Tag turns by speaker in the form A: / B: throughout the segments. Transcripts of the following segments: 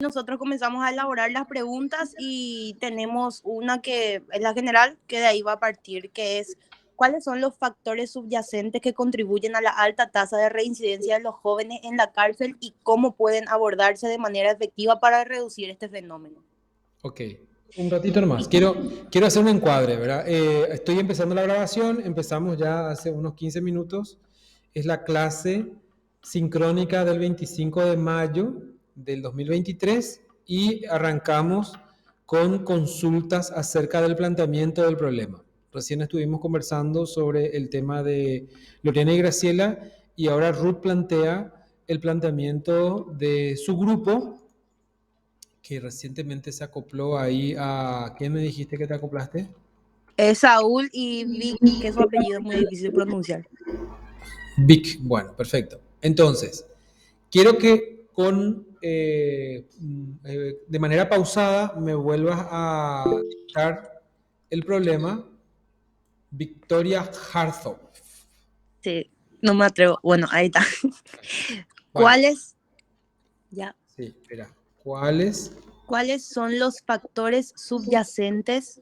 A: Nosotros comenzamos a elaborar las preguntas y tenemos una que es la general, que de ahí va a partir, que es ¿cuáles son los factores subyacentes que contribuyen a la alta tasa de reincidencia de los jóvenes en la cárcel y cómo pueden abordarse de manera efectiva para reducir este fenómeno?
B: Ok, un ratito nomás. Quiero hacer un encuadre, ¿verdad? Estoy empezando la grabación, empezamos ya hace unos 15 minutos. Es la clase sincrónica del 25 de mayo del 2023 y arrancamos con consultas acerca del planteamiento del problema. Recién estuvimos conversando sobre el tema de Lorena y Graciela y ahora Ruth plantea el planteamiento de su grupo que recientemente se acopló ahí a... ¿Quién me dijiste que te acoplaste?
A: Es Saúl y Vic, que su apellido es muy difícil de pronunciar.
B: Vic. Bueno, perfecto. Entonces, quiero que de manera pausada me vuelvas a dictar el problema. Victoria Harthop.
A: Sí, no me atrevo. Bueno, ahí está.
B: Bueno,
A: ¿Cuáles, ya,
B: sí, espera. ¿Cuáles?
A: ¿Cuáles son los factores subyacentes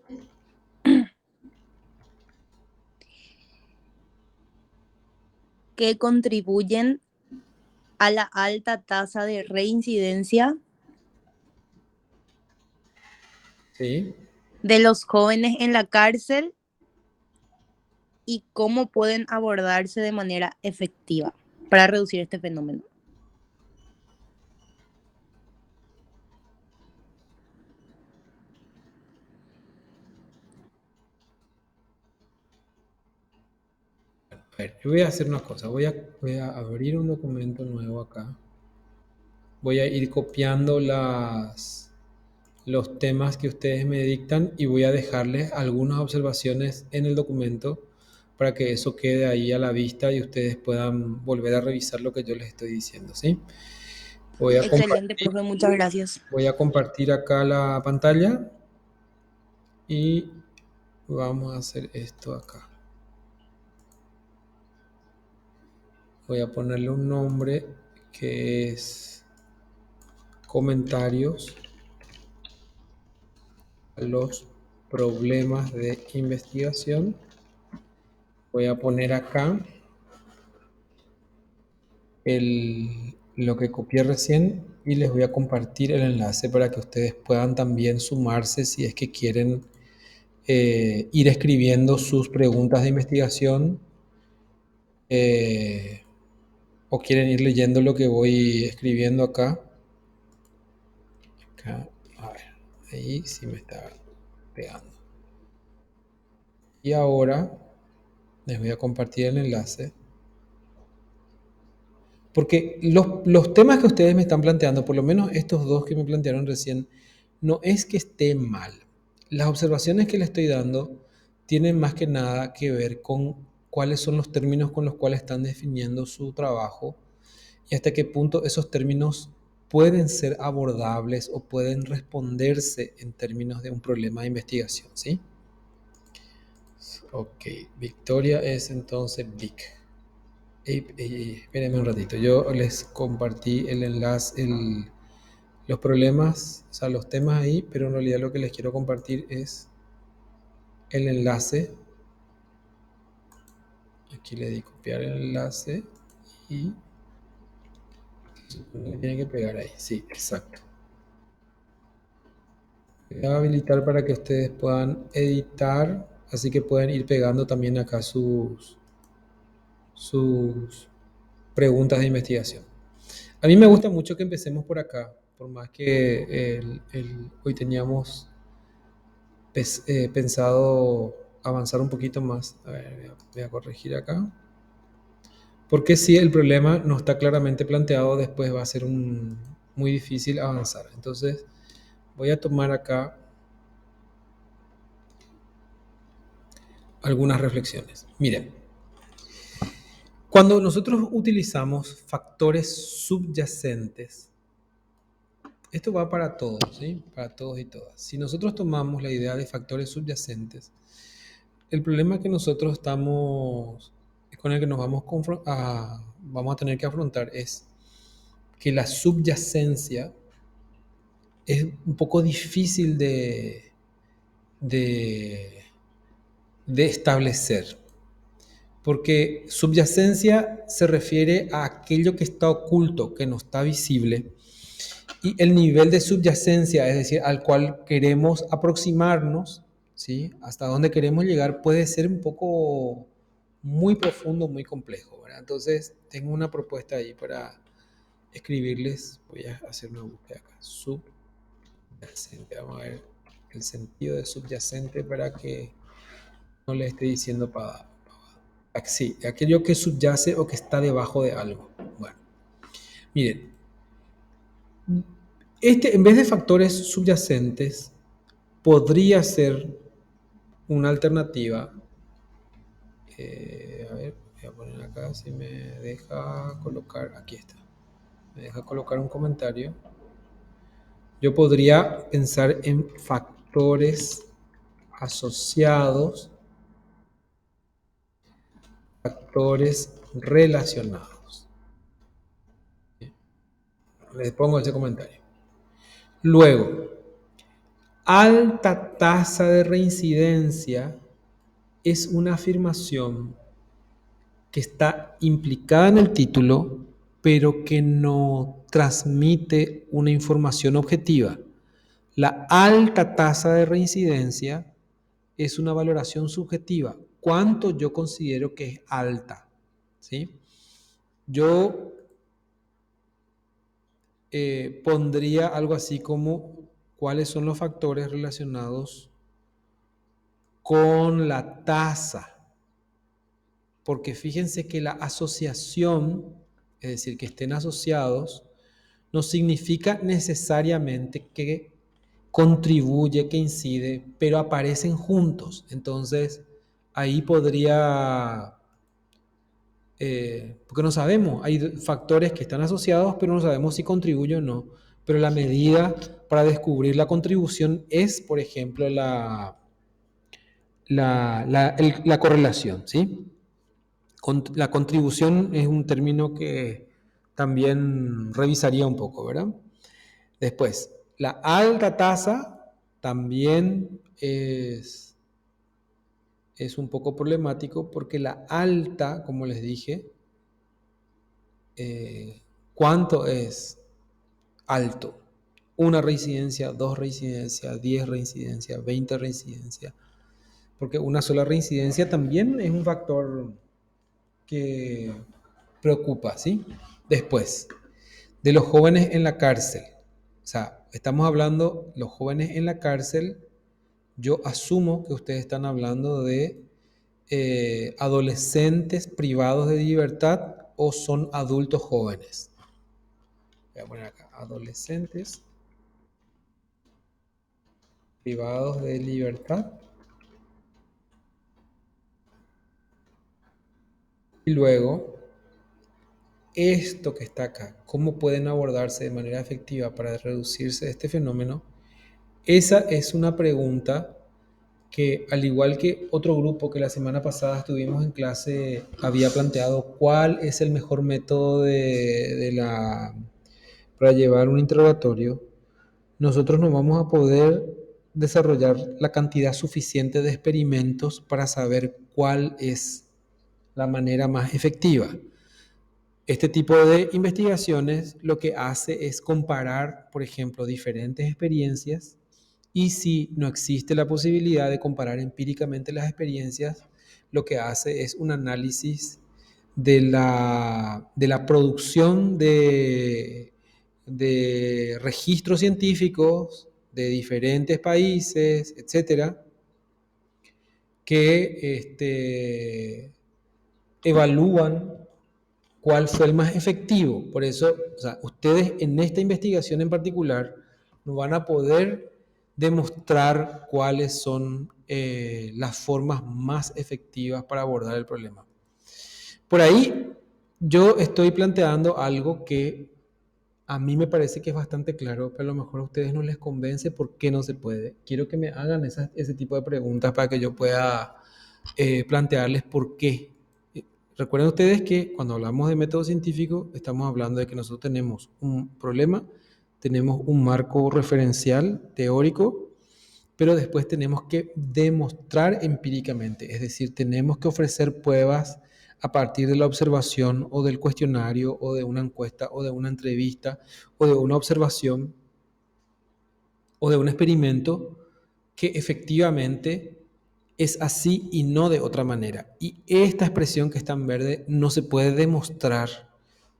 A: que contribuyen a la alta tasa de reincidencia
B: Sí.
A: de los jóvenes en la cárcel y cómo pueden abordarse de manera efectiva para reducir este fenómeno?
B: A ver, yo voy a hacer una cosa. Voy a abrir un documento nuevo acá. Voy a ir copiando los temas que ustedes me dictan y voy a dejarles algunas observaciones en el documento para que eso quede ahí a la vista y ustedes puedan volver a revisar lo que yo les estoy diciendo, ¿sí? Voy a
A: Excelente,
B: compartir,
A: profe, muchas gracias.
B: voy a compartir acá la pantalla y vamos a hacer esto acá. Voy a ponerle un nombre que es comentarios a los problemas de investigación. Voy a poner acá lo que copié recién y les voy a compartir el enlace para que ustedes puedan también sumarse si es que quieren ir escribiendo sus preguntas de investigación eh, o quieren ir leyendo lo que voy escribiendo acá. Acá, a ver, ahí sí me está pegando. Y ahora les voy a compartir el enlace. Porque los temas que ustedes me están planteando, por lo menos estos dos que me plantearon recién, no es que esté mal. Las observaciones que le estoy dando tienen más que nada que ver con cuáles son los términos con los cuales están definiendo su trabajo y hasta qué punto esos términos pueden ser abordables o pueden responderse en términos de un problema de investigación, ¿sí? Ok, Victoria es entonces Vic. Espérenme un ratito, yo les compartí el enlace, los problemas, o sea, los temas ahí, pero en realidad lo que les quiero compartir es el enlace. Aquí le di copiar el enlace y tiene que pegar ahí, sí, exacto. Voy a habilitar para que ustedes puedan editar, así que pueden ir pegando también acá sus preguntas de investigación. A mí me gusta mucho que empecemos por acá, por más que hoy teníamos pensado avanzar un poquito más. A ver, voy a corregir acá. Porque si el problema no está claramente planteado, después va a ser muy difícil avanzar. Entonces, voy a tomar acá algunas reflexiones. Miren, cuando nosotros utilizamos factores subyacentes, esto va para todos, ¿sí? Para todos y todas. Si nosotros tomamos la idea de factores subyacentes, el problema que nosotros estamos, con el que nos vamos a tener que afrontar es que la subyacencia es un poco difícil de, de establecer, porque subyacencia se refiere a aquello que está oculto, que no está visible, y el nivel de subyacencia, es decir, al cual queremos aproximarnos, ¿sí? Hasta dónde queremos llegar, puede ser un poco muy profundo, muy complejo, ¿verdad? Entonces, tengo una propuesta ahí para escribirles. Voy a hacer una búsqueda acá. Subyacente. Vamos a ver el sentido de subyacente para que no le esté diciendo para... Sí, aquello que subyace o que está debajo de algo. Bueno, miren, en vez de factores subyacentes, podría ser una alternativa. A ver, voy a poner acá si me deja colocar. Aquí está. Me deja colocar un comentario. Yo podría pensar en factores asociados, factores relacionados. Les pongo ese comentario. Luego, alta tasa de reincidencia es una afirmación que está implicada en el título, pero que no transmite una información objetiva. La alta tasa de reincidencia es una valoración subjetiva. ¿Cuánto yo considero que es alta? ¿Sí? Yo pondría algo así como cuáles son los factores relacionados con la tasa. Porque fíjense que la asociación, es decir, que estén asociados, no significa necesariamente que contribuye, que incide, pero aparecen juntos. Entonces, ahí podría, porque no sabemos, hay factores que están asociados, pero no sabemos si contribuye o no. Pero la medida para descubrir la contribución es, por ejemplo, la correlación, ¿sí? La contribución es un término que también revisaría un poco, ¿verdad? Después, la alta tasa también es un poco problemático porque la alta, como les dije, ¿cuánto es alto? Una reincidencia, dos reincidencias, 10 reincidencias, 20 reincidencias. Porque una sola reincidencia también es un factor que preocupa, ¿sí? Después, de los jóvenes en la cárcel. O sea, estamos hablando, los jóvenes en la cárcel, yo asumo que ustedes están hablando de adolescentes privados de libertad o son adultos jóvenes. Voy a poner acá, adolescentes privados de libertad. Y luego, esto que está acá, ¿cómo pueden abordarse de manera efectiva para reducirse este fenómeno? Esa es una pregunta que, al igual que otro grupo que la semana pasada estuvimos en clase, había planteado cuál es el mejor método para llevar un interrogatorio, nosotros no vamos a poder desarrollar la cantidad suficiente de experimentos para saber cuál es la manera más efectiva. Este tipo de investigaciones lo que hace es comparar, por ejemplo, diferentes experiencias y si no existe la posibilidad de comparar empíricamente las experiencias, lo que hace es un análisis de la producción de registros científicos de diferentes países, etcétera, que evalúan cuál fue el más efectivo. Por eso, o sea, ustedes en esta investigación en particular no van a poder demostrar cuáles son las formas más efectivas para abordar el problema. Por ahí yo estoy planteando algo que a mí me parece que es bastante claro, pero a lo mejor a ustedes no les convence por qué no se puede. Quiero que me hagan ese tipo de preguntas para que yo pueda plantearles por qué. Recuerden ustedes que cuando hablamos de método científico estamos hablando de que nosotros tenemos un problema tenemos un marco referencial teórico, pero después tenemos que demostrar empíricamente, es decir, tenemos que ofrecer pruebas a partir de la observación o del cuestionario o de una encuesta o de una entrevista o de una observación o de un experimento que efectivamente es así y no de otra manera. Y esta expresión que está en verde no se puede demostrar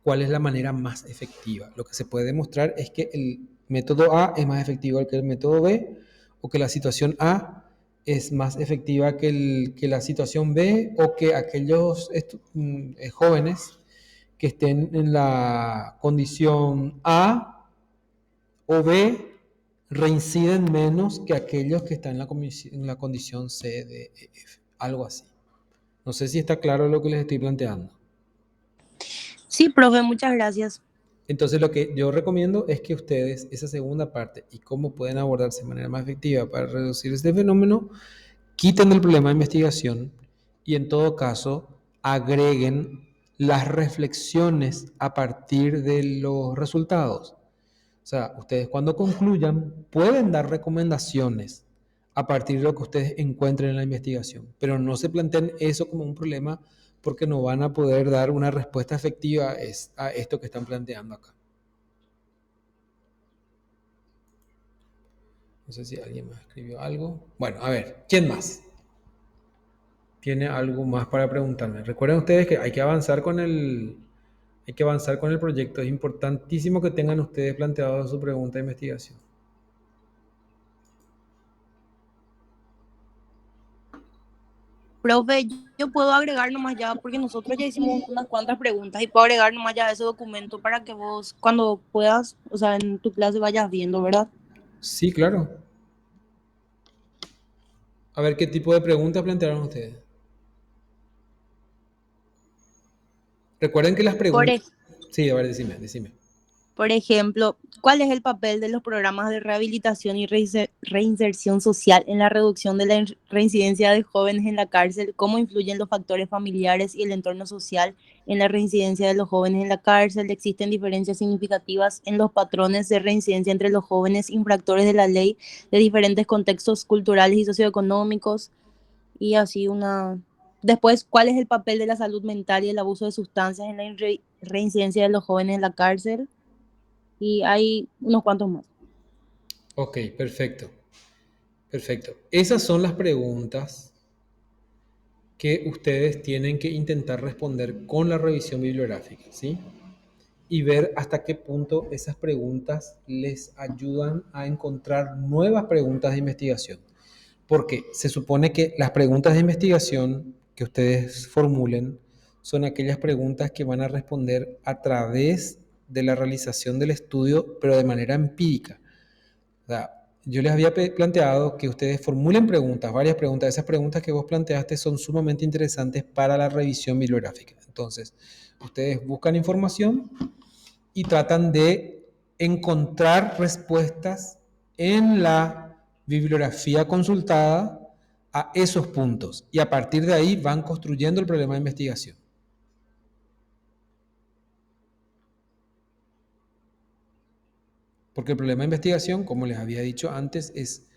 B: cuál es la manera más efectiva. Lo que se puede demostrar es que el método A es más efectivo que el método B, o que la situación A es más efectiva que la situación B, o que aquellos jóvenes que estén en la condición A o B reinciden menos que aquellos que están en la condición C, D, E, F, algo así. No sé si está claro lo que les estoy planteando.
A: Sí, profe, muchas gracias.
B: Entonces lo que yo recomiendo es que ustedes esa segunda parte y cómo pueden abordarse de manera más efectiva para reducir este fenómeno, quiten el problema de investigación y en todo caso agreguen las reflexiones a partir de los resultados. O sea, ustedes cuando concluyan pueden dar recomendaciones a partir de lo que ustedes encuentren en la investigación, pero no se planteen eso como un problema porque no van a poder dar una respuesta efectiva a esto que están planteando acá. No sé si alguien más escribió algo. Bueno, a ver, ¿quién más tiene algo más para preguntarme? Recuerden ustedes que hay que avanzar con el proyecto. Es importantísimo que tengan ustedes planteado su pregunta de investigación.
A: Profe, yo puedo agregar nomás ya, porque nosotros ya hicimos unas cuantas preguntas y puedo agregar nomás ya ese documento para que vos, cuando puedas, o sea, en tu clase vayas viendo, ¿verdad?
B: Sí, claro. A ver qué tipo de preguntas plantearon ustedes. Recuerden que las
A: Por,
B: preguntas...
A: ej-
B: Sí, a ver, decime.
A: por ejemplo, ¿cuál es el papel de los programas de rehabilitación y reinserción social en la reducción de la reincidencia de jóvenes en la cárcel? ¿Cómo influyen los factores familiares y el entorno social en la reincidencia de los jóvenes en la cárcel? ¿Existen diferencias significativas en los patrones de reincidencia entre los jóvenes infractores de la ley de diferentes contextos culturales y socioeconómicos? Y así una... Después, ¿cuál es el papel de la salud mental y el abuso de sustancias en la reincidencia de los jóvenes en la cárcel? Y hay unos cuantos más.
B: Ok, perfecto. Perfecto. Esas son las preguntas que ustedes tienen que intentar responder con la revisión bibliográfica, ¿sí? Y ver hasta qué punto esas preguntas les ayudan a encontrar nuevas preguntas de investigación. Porque se supone que las preguntas de investigación que ustedes formulen son aquellas preguntas que van a responder a través de la realización del estudio, pero de manera empírica. O sea, yo les había planteado que ustedes formulen preguntas, varias preguntas. Esas preguntas que vos planteaste son sumamente interesantes para la revisión bibliográfica. Entonces, ustedes buscan información y tratan de encontrar respuestas en la bibliografía consultada a esos puntos. Y a partir de ahí van construyendo el problema de investigación. Porque el problema de investigación, como les había dicho antes, es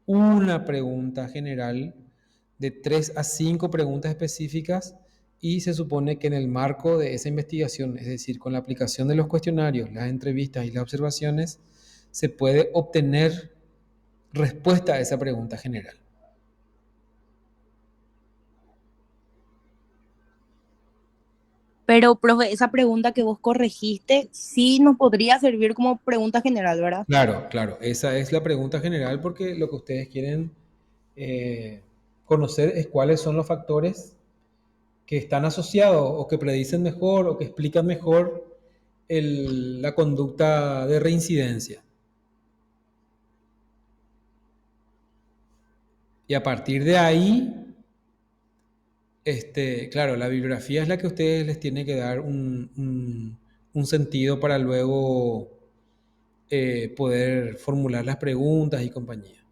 B: una pregunta general de 3 a 5 preguntas específicas y se supone que en el marco de esa investigación, es decir, con la aplicación de los cuestionarios, las entrevistas y las observaciones, se puede obtener respuesta a esa pregunta general.
A: Pero, profe, esa pregunta que vos corregiste sí nos podría servir como pregunta general, ¿verdad?
B: Claro, claro, esa es la pregunta general porque lo que ustedes quieren eh, conocer es cuáles son los factores que están asociados o que predicen mejor o que explican mejor la conducta de reincidencia. Y a partir de ahí, claro, la bibliografía es la que a ustedes les tiene que dar un sentido para luego poder formular las preguntas y compañía.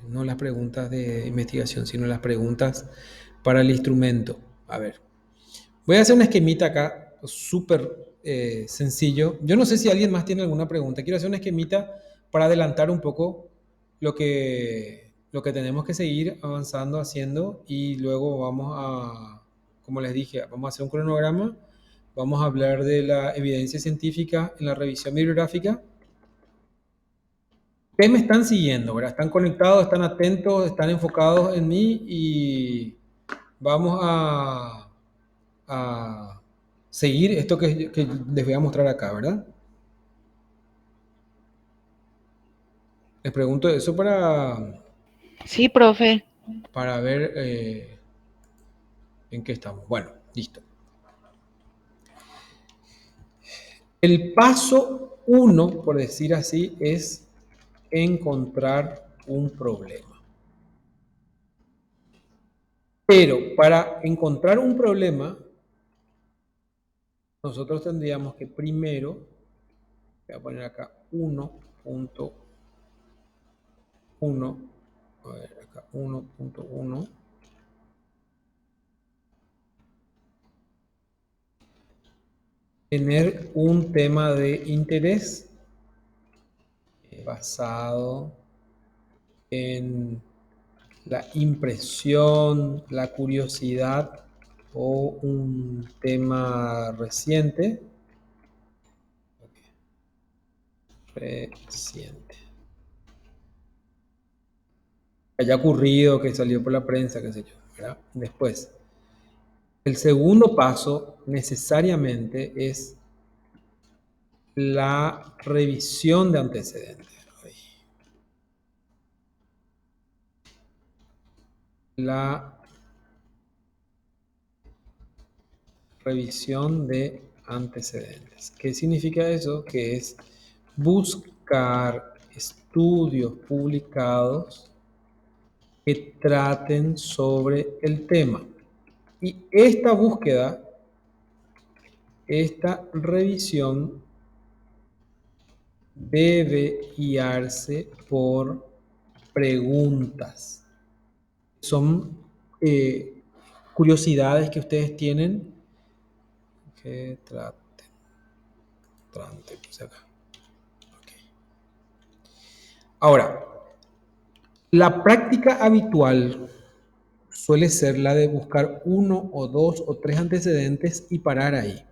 B: No las preguntas de investigación, sino las preguntas para el instrumento. A ver. Voy a hacer un esquemita acá, súper sencillo. Yo no sé si alguien más tiene alguna pregunta. Quiero hacer un esquemita para adelantar un poco lo que tenemos que seguir avanzando, haciendo, y luego vamos a, como les dije, vamos a hacer un cronograma, vamos a hablar de la evidencia científica en la revisión bibliográfica. Ustedes me están siguiendo, ¿verdad? Están conectados, están atentos, están enfocados en mí y vamos a seguir esto que les voy a mostrar acá, ¿verdad? Les pregunto eso
C: Sí, profe.
B: para ver en qué estamos. Bueno, listo. El paso uno, por decir así, es encontrar un problema. Pero para encontrar un problema, nosotros tendríamos que primero, voy a poner acá 1.1, a ver acá 1.1, tener un tema de interés basado en la impresión, la curiosidad o un tema reciente. Reciente. Que haya ocurrido, que salió por la prensa, qué sé yo, ¿verdad? Después, el segundo paso necesariamente es la revisión de antecedentes. La revisión de antecedentes. ¿Qué significa eso? Que es buscar estudios publicados que traten sobre el tema. Y esta búsqueda, esta revisión debe guiarse por preguntas. Son curiosidades que ustedes tienen que traten. Puse acá. Okay. Ahora, la práctica habitual suele ser la de buscar uno o dos o tres antecedentes y parar ahí.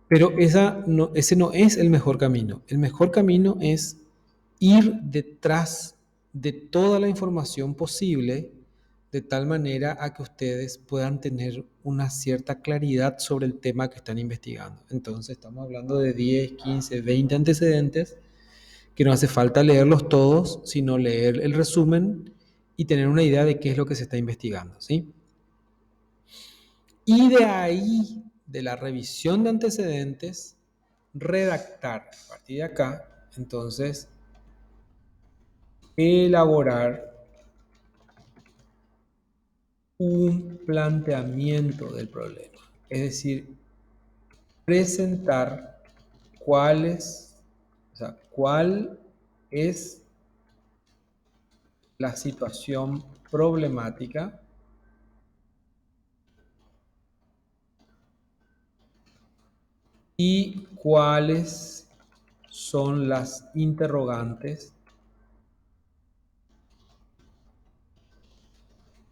B: Pero ese no es el mejor camino. El mejor camino es ir detrás de toda la información posible de tal manera a que ustedes puedan tener una cierta claridad sobre el tema que están investigando. Entonces estamos hablando de 10, 15, 20 antecedentes que no hace falta leerlos todos, sino leer el resumen y tener una idea de qué es lo que se está investigando, ¿sí? Y de ahí, de la revisión de antecedentes, redactar a partir de acá, entonces, elaborar un planteamiento del problema. Es decir, presentar cuál es la situación problemática y cuáles son las interrogantes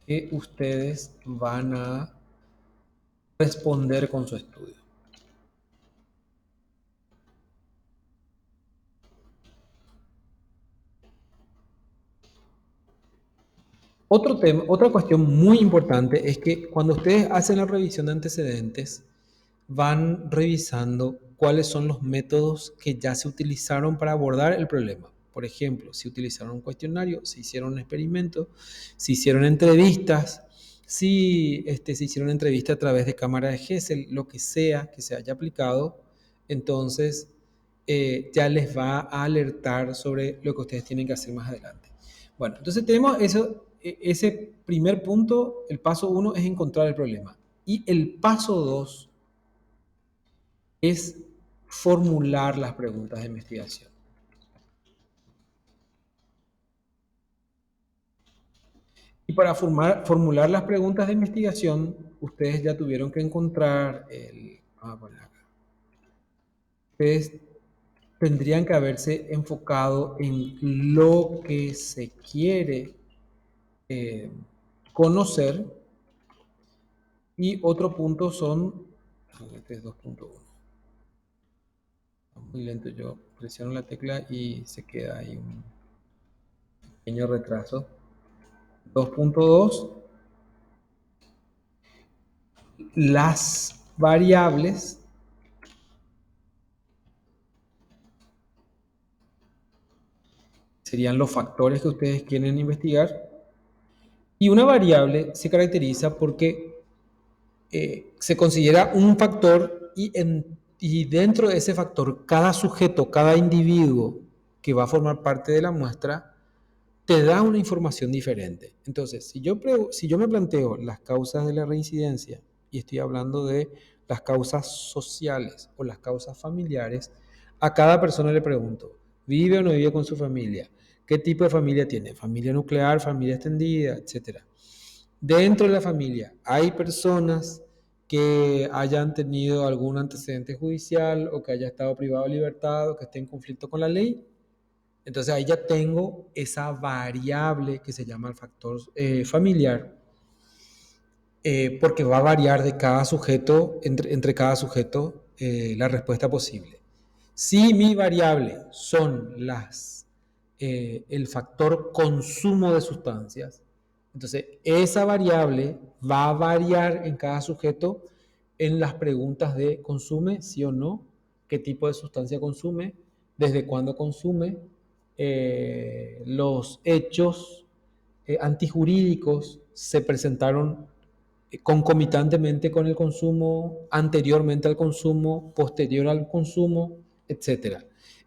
B: que ustedes van a responder con su estudio. Otra cuestión muy importante es que cuando ustedes hacen la revisión de antecedentes, van revisando cuáles son los métodos que ya se utilizaron para abordar el problema. Por ejemplo, si utilizaron un cuestionario, si hicieron un experimento, si hicieron entrevistas, si se hicieron entrevistas a través de cámara de Gesell, lo que sea que se haya aplicado, entonces ya les va a alertar sobre lo que ustedes tienen que hacer más adelante. Bueno, entonces tenemos ese primer punto, el paso 1 es encontrar el problema. Y el paso 2 es formular las preguntas de investigación. Y para formular las preguntas de investigación, ustedes ya tuvieron que encontrar vamos a poner acá. Ustedes tendrían que haberse enfocado en lo que se quiere conocer. Y otro punto son, este es 2.1. Muy lento, yo presiono la tecla y se queda ahí un pequeño retraso. 2.2, las variables serían los factores que ustedes quieren investigar. Y una variable se caracteriza porque se considera un factor y dentro de ese factor, cada sujeto, cada individuo que va a formar parte de la muestra, te da una información diferente. Entonces, si yo me planteo las causas de la reincidencia y estoy hablando de las causas sociales o las causas familiares, a cada persona le pregunto, ¿vive o no vive con su familia? ¿Qué tipo de familia tiene? ¿Familia nuclear, familia extendida, etcétera? Dentro de la familia, ¿hay personas que hayan tenido algún antecedente judicial o que haya estado privado de libertad o que esté en conflicto con la ley? Entonces ahí ya tengo esa variable que se llama el factor familiar, porque va a variar de cada sujeto, entre cada sujeto, la respuesta posible. Si mi variable son el factor consumo de sustancias, entonces esa variable va a variar en cada sujeto en las preguntas de consume, sí o no, qué tipo de sustancia consume, desde cuándo consume, los hechos antijurídicos se presentaron concomitantemente con el consumo, anteriormente al consumo, posterior al consumo, etc.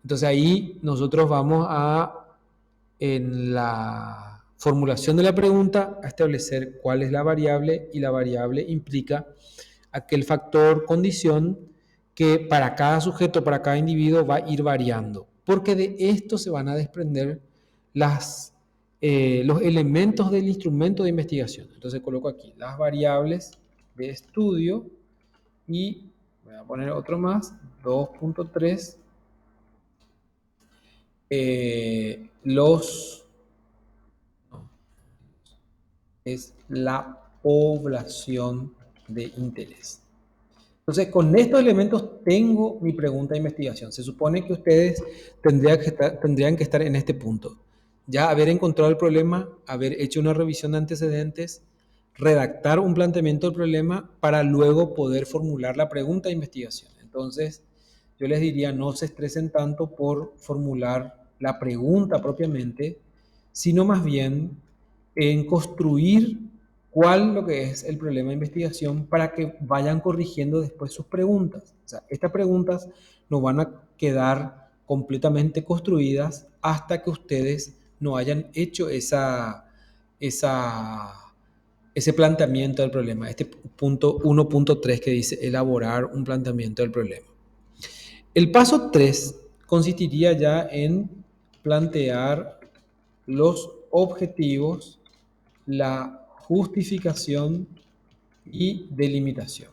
B: Entonces ahí nosotros vamos en la formulación de la pregunta, a establecer cuál es la variable, y la variable implica aquel factor condición que para cada sujeto, para cada individuo va a ir variando, porque de esto se van a desprender los elementos del instrumento de investigación. Entonces coloco aquí las variables de estudio y voy a poner otro más, 2.3, es la población de interés. Entonces, con estos elementos tengo mi pregunta de investigación. Se supone que ustedes tendrían que estar en este punto. Ya haber encontrado el problema, haber hecho una revisión de antecedentes, redactar un planteamiento del problema para luego poder formular la pregunta de investigación. Entonces, yo les diría, no se estresen tanto por formular la pregunta propiamente, sino más bien en construir cuál lo que es el problema de investigación para que vayan corrigiendo después sus preguntas. O sea, estas preguntas no van a quedar completamente construidas hasta que ustedes no hayan hecho ese planteamiento del problema, este punto 1.3 que dice elaborar un planteamiento del problema. El paso 3 consistiría ya en plantear los objetivos, la justificación y delimitación.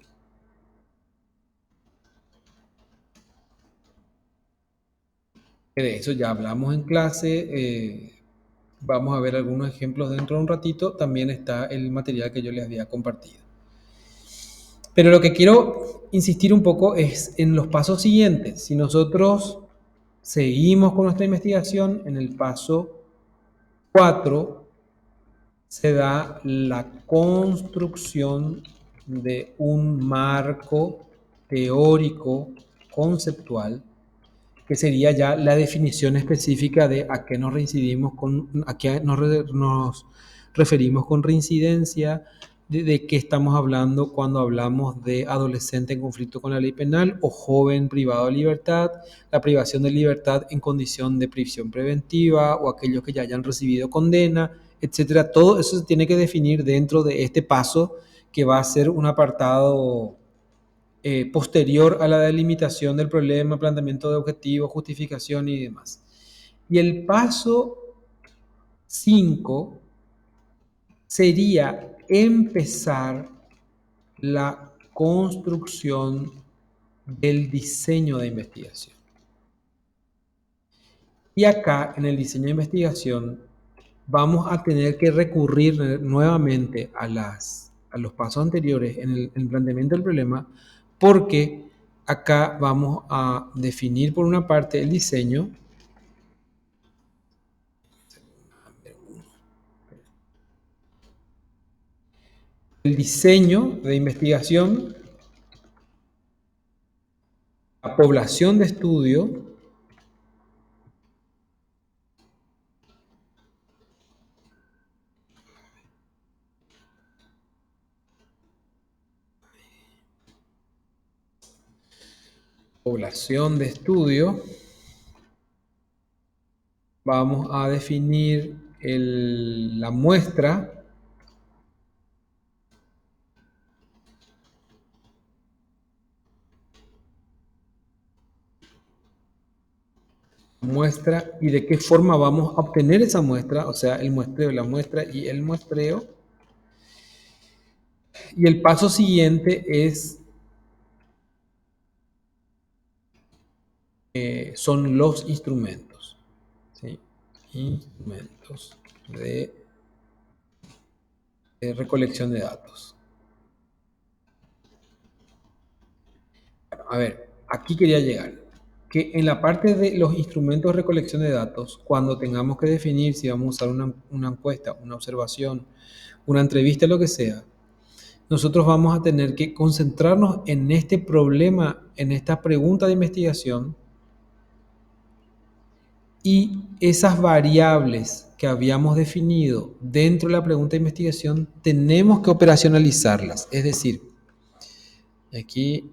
B: De eso ya hablamos en clase, vamos a ver algunos ejemplos dentro de un ratito, también está el material que yo les había compartido. Pero lo que quiero insistir un poco es en los pasos siguientes. Si nosotros seguimos con nuestra investigación, en el paso 4 se da la construcción de un marco teórico conceptual, que sería ya la definición específica de a qué nos referimos con reincidencia, de qué estamos hablando cuando hablamos de adolescente en conflicto con la ley penal o joven privado de libertad, la privación de libertad en condición de prisión preventiva o aquellos que ya hayan recibido condena, etcétera. Todo eso se tiene que definir dentro de este paso, que va a ser un apartado posterior a la delimitación del problema, planteamiento de objetivos, justificación y demás. Y el paso 5 sería empezar la construcción del diseño de investigación. Y acá, en el diseño de investigación, vamos a tener que recurrir nuevamente a los pasos anteriores en el planteamiento del problema, porque acá vamos a definir por una parte el diseño. El diseño de investigación, la población de estudio, vamos a definir la muestra, y de qué forma vamos a obtener esa muestra, o sea, el muestreo, la muestra y el muestreo. Y el paso siguiente son los instrumentos, ¿sí? Instrumentos de recolección de datos. A ver, aquí quería llegar. Que en la parte de los instrumentos de recolección de datos, cuando tengamos que definir si vamos a usar una encuesta, una observación, una entrevista, lo que sea, nosotros vamos a tener que concentrarnos en este problema, en esta pregunta de investigación, y esas variables que habíamos definido dentro de la pregunta de investigación tenemos que operacionalizarlas. Es decir, aquí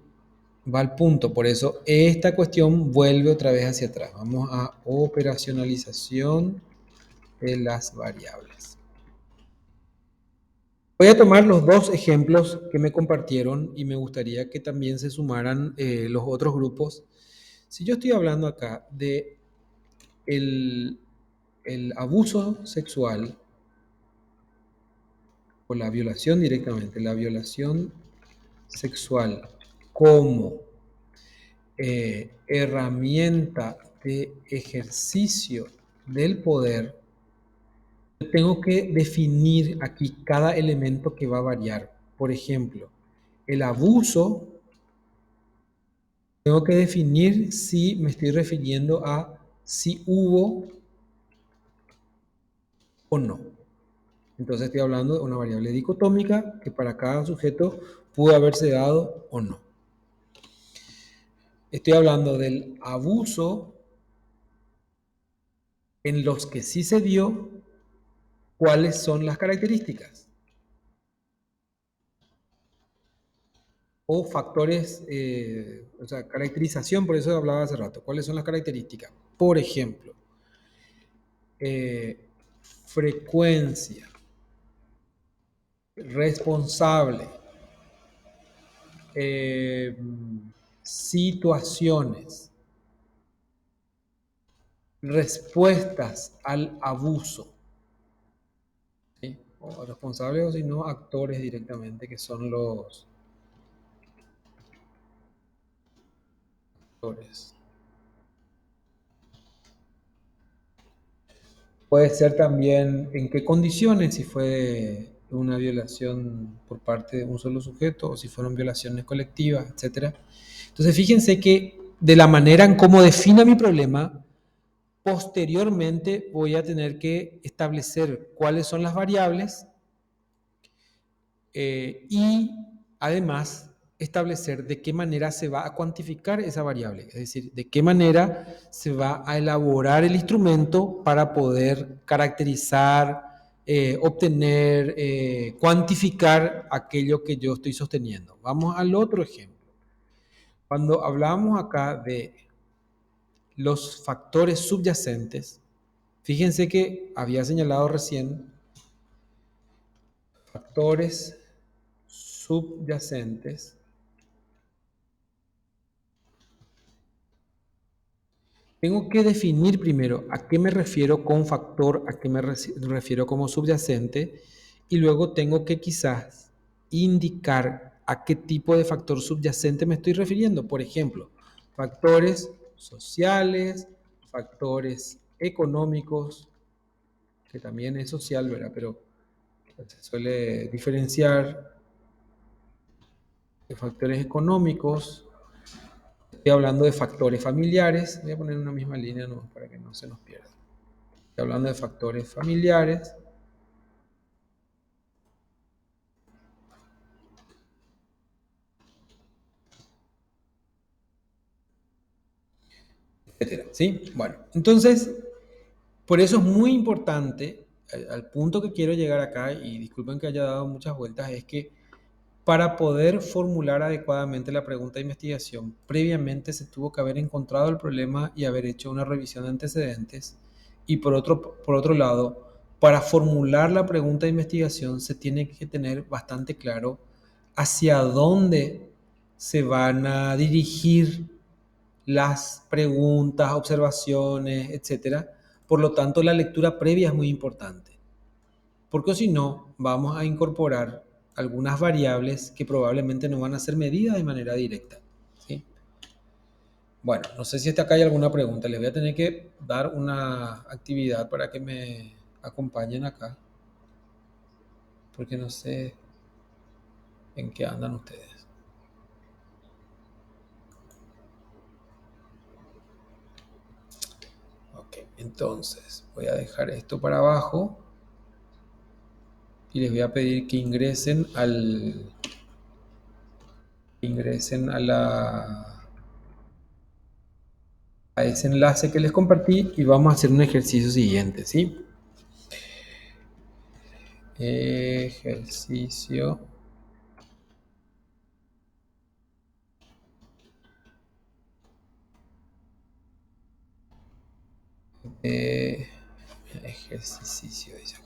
B: va el punto, por eso esta cuestión vuelve otra vez hacia atrás. Vamos a operacionalización de las variables. Voy a tomar los dos ejemplos que me compartieron y me gustaría que también se sumaran los otros grupos. Si yo estoy hablando acá de el abuso sexual o la violación directamente, la violación sexual como herramienta de ejercicio del poder, tengo que definir aquí cada elemento que va a variar. Por ejemplo, el abuso, tengo que definir si me estoy refiriendo a si hubo o no. Entonces estoy hablando de una variable dicotómica que para cada sujeto pudo haberse dado o no. Estoy hablando del abuso en los que sí se dio. ¿Cuáles son las características? O factores, o sea, caracterización, por eso hablaba hace rato. ¿Cuáles son las características? Por ejemplo, frecuencia, responsable, situaciones, respuestas al abuso, ¿sí? O responsables o si no, actores directamente, que son los actores. Puede ser también en qué condiciones, si fue una violación por parte de un solo sujeto o si fueron violaciones colectivas, etc. Entonces fíjense que de la manera en cómo defino mi problema, posteriormente voy a tener que establecer cuáles son las variables y además establecer de qué manera se va a cuantificar esa variable, es decir, de qué manera se va a elaborar el instrumento para poder caracterizar, obtener, cuantificar aquello que yo estoy sosteniendo. Vamos al otro ejemplo. Cuando hablamos acá de los factores subyacentes, fíjense que había señalado recién factores subyacentes. Tengo que definir primero a qué me refiero con factor, a qué me refiero como subyacente, y luego tengo que quizás indicar a qué tipo de factor subyacente me estoy refiriendo. Por ejemplo, factores sociales, factores económicos, que también es social, ¿verdad? Pero se suele diferenciar de factores económicos. Estoy hablando de factores familiares. Voy a poner una misma línea, ¿no?, para que no se nos pierda. Estoy hablando de factores familiares. Etcétera, ¿sí? Bueno, entonces, por eso es muy importante, al punto que quiero llegar acá, y disculpen que haya dado muchas vueltas, es que para poder formular adecuadamente la pregunta de investigación, previamente se tuvo que haber encontrado el problema y haber hecho una revisión de antecedentes. Y por otro lado, para formular la pregunta de investigación se tiene que tener bastante claro hacia dónde se van a dirigir las preguntas, observaciones, etcétera. Por lo tanto, la lectura previa es muy importante, porque si no, vamos a incorporar algunas variables que probablemente no van a ser medidas de manera directa, ¿sí? Bueno, no sé si hasta acá hay alguna pregunta. Les voy a tener que dar una actividad para que me acompañen acá, porque no sé en qué andan ustedes. Ok, entonces voy a dejar esto para abajo y les voy a pedir que ingresen a ese enlace que les compartí y vamos a hacer un ejercicio siguiente, ¿sí? Ejercicio ejercicio, dice acá.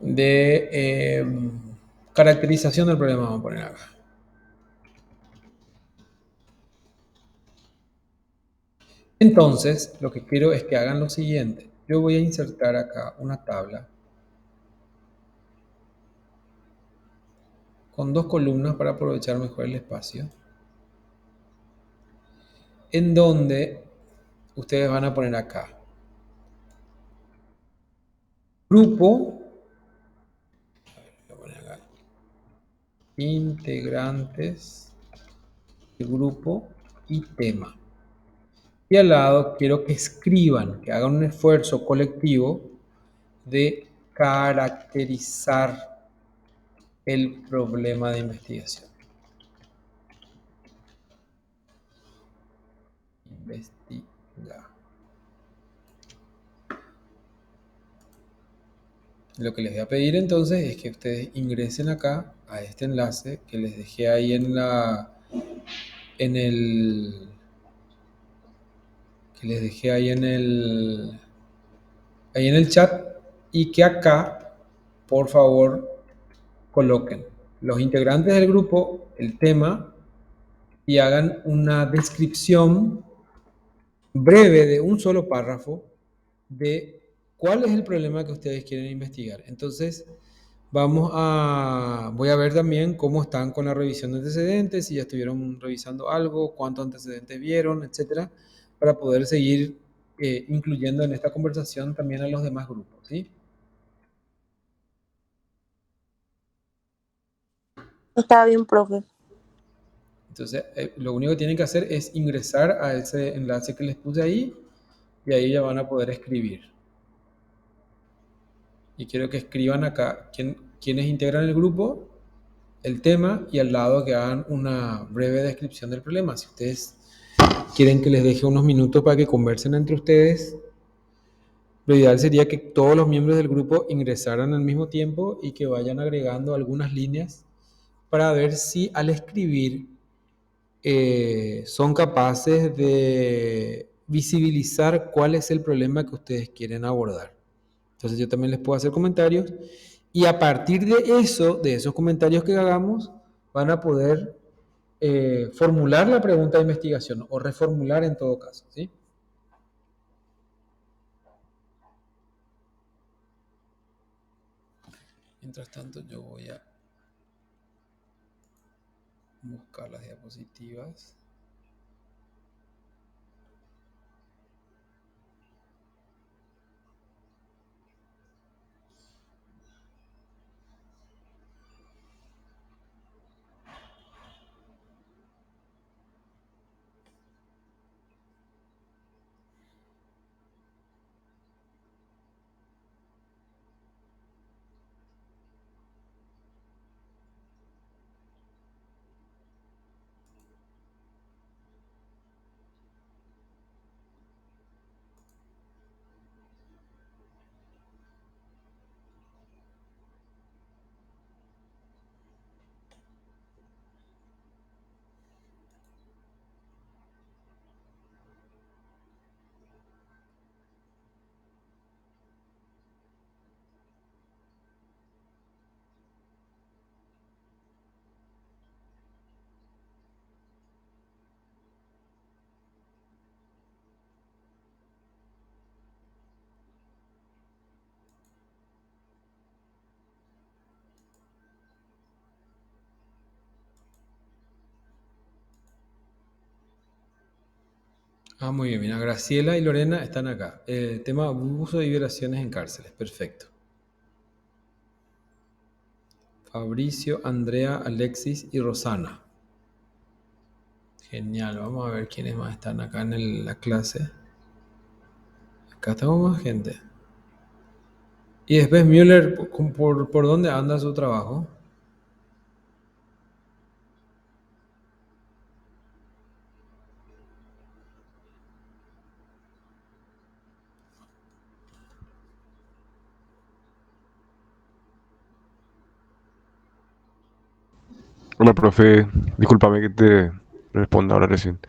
B: De caracterización del problema, vamos a poner acá. Entonces, lo que quiero es que hagan lo siguiente. Yo voy a insertar acá una tabla con 2 columnas para aprovechar mejor el espacio, en donde ustedes van a poner acá grupo, voy a poner acá, integrantes de grupo y tema. Y al lado quiero que escriban, que hagan un esfuerzo colectivo de caracterizar el problema de investigación. Investiga. Lo que les voy a pedir entonces es que ustedes ingresen acá a este enlace que les dejé ahí en el chat, y que acá, por favor, coloquen los integrantes del grupo, el tema, y hagan una descripción breve de un solo párrafo de cuál es el problema que ustedes quieren investigar. Entonces, voy a ver también cómo están con la revisión de antecedentes, si ya estuvieron revisando algo, cuántos antecedentes vieron, etcétera, para poder seguir incluyendo en esta conversación también a los demás grupos, ¿sí?
A: Está bien, profe.
B: Entonces, lo único que tienen que hacer es ingresar a ese enlace que les puse ahí y ahí ya van a poder escribir. Y quiero que escriban acá quiénes integran el grupo, el tema, y al lado que hagan una breve descripción del problema. Si ustedes quieren que les deje unos minutos para que conversen entre ustedes, lo ideal sería que todos los miembros del grupo ingresaran al mismo tiempo y que vayan agregando algunas líneas para ver si al escribir son capaces de visibilizar cuál es el problema que ustedes quieren abordar. Entonces yo también les puedo hacer comentarios y a partir de eso, de esos comentarios que hagamos, van a poder formular la pregunta de investigación o reformular en todo caso, ¿sí? Mientras tanto, yo voy a buscar las diapositivas. Muy bien, mira, Graciela y Lorena están acá. Tema abuso y violaciones en cárceles, perfecto. Fabricio, Andrea, Alexis y Rosana. Genial, vamos a ver quiénes más están acá en la clase. Acá estamos más gente. Y después Müller, ¿por dónde anda su trabajo?
D: Hola, profe. Discúlpame que te responda ahora recién.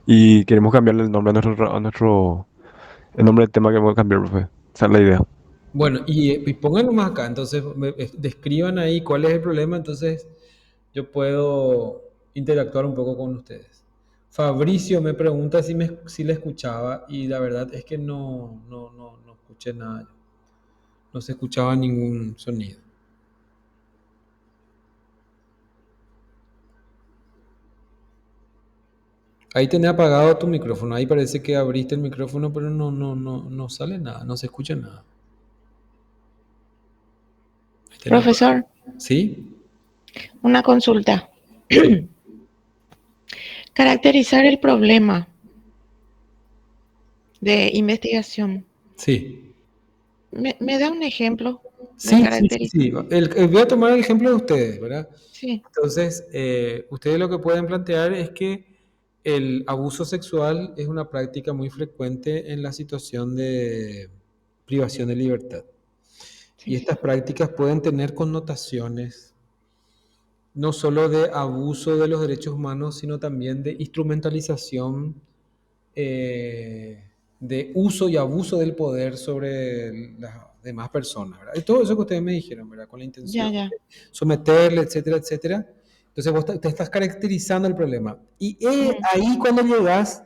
D: Y queremos cambiarle el nombre el nombre del tema que vamos a cambiar, profe. Esa es la idea.
B: Bueno, y pónganlo más acá, entonces describan ahí cuál es el problema, entonces yo puedo interactuar un poco con ustedes. Fabricio me pregunta si le escuchaba y la verdad es que no escuché nada. No se escuchaba ningún sonido. Ahí tenés apagado tu micrófono, ahí parece que abriste el micrófono, pero no sale nada, no se escucha nada. Ahí tenés apagado.
C: Profesor,
B: ¿Sí?
C: una consulta.
B: Sí.
C: Caracterizar el problema de investigación.
B: Sí.
C: ¿Me da un ejemplo de
B: Sí.
C: caracterizar?
B: Voy a tomar el ejemplo de ustedes, ¿verdad?
C: Sí,
B: Entonces, ustedes lo que pueden plantear es que el abuso sexual es una práctica muy frecuente en la situación de privación de libertad. Y
C: sí.
B: estas prácticas pueden tener connotaciones no solo de abuso de los derechos humanos, sino también de instrumentalización, de uso y abuso del poder sobre las demás personas, ¿verdad? Y todo eso que ustedes me dijeron, ¿verdad? Con la intención
C: Ya.
B: de someterle, etcétera, etcétera. Entonces vos te estás caracterizando el problema. Y
C: Mm,
B: ahí cuando llegas,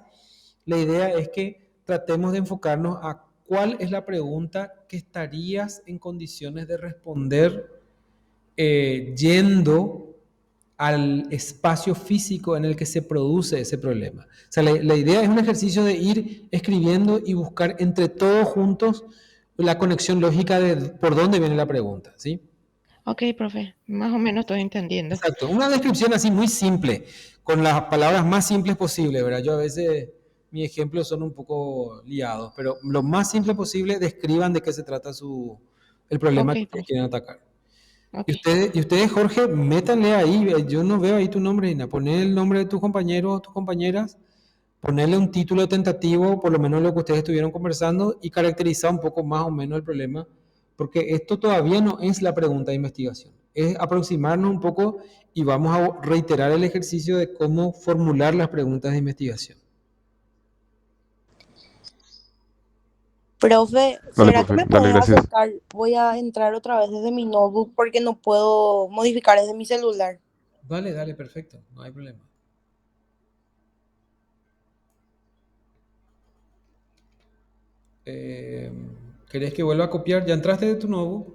B: la idea es que tratemos de enfocarnos a cuál es la pregunta que estarías en condiciones de responder yendo al espacio físico en el que se produce ese problema. O sea, la idea es un ejercicio de ir escribiendo y buscar entre todos juntos la conexión lógica de por dónde viene la pregunta, ¿sí?
C: ok, profe, más o menos estoy entendiendo.
B: Exacto. Una descripción así muy simple, con las palabras más simples posible, ¿verdad? Yo a veces mis ejemplos son un poco liados, pero lo más simple posible describan de qué se trata el problema
C: Ok,
B: que ustedes
C: profe,
B: quieren atacar.
C: ok.
B: Y ustedes, Jorge, métanle ahí, yo no veo ahí tu nombre, Ina. Poné el nombre de tus compañeros o tus compañeras, ponerle un título tentativo, por lo menos lo que ustedes estuvieron conversando, y caracterizar un poco más o menos el problema, porque esto todavía no es la pregunta de investigación. Es aproximarnos un poco y vamos a reiterar el ejercicio de cómo formular las preguntas de investigación.
A: Profe,
D: Dale,
A: ¿será que
D: profe.
A: me
D: Dale,
A: puedes
D: gracias.
A: acercar? Voy a entrar otra vez desde mi notebook porque no puedo modificar desde mi celular.
B: Vale, dale, perfecto, no hay problema. Eh, ¿Querés que vuelva a copiar? ¿Ya entraste de tu notebook?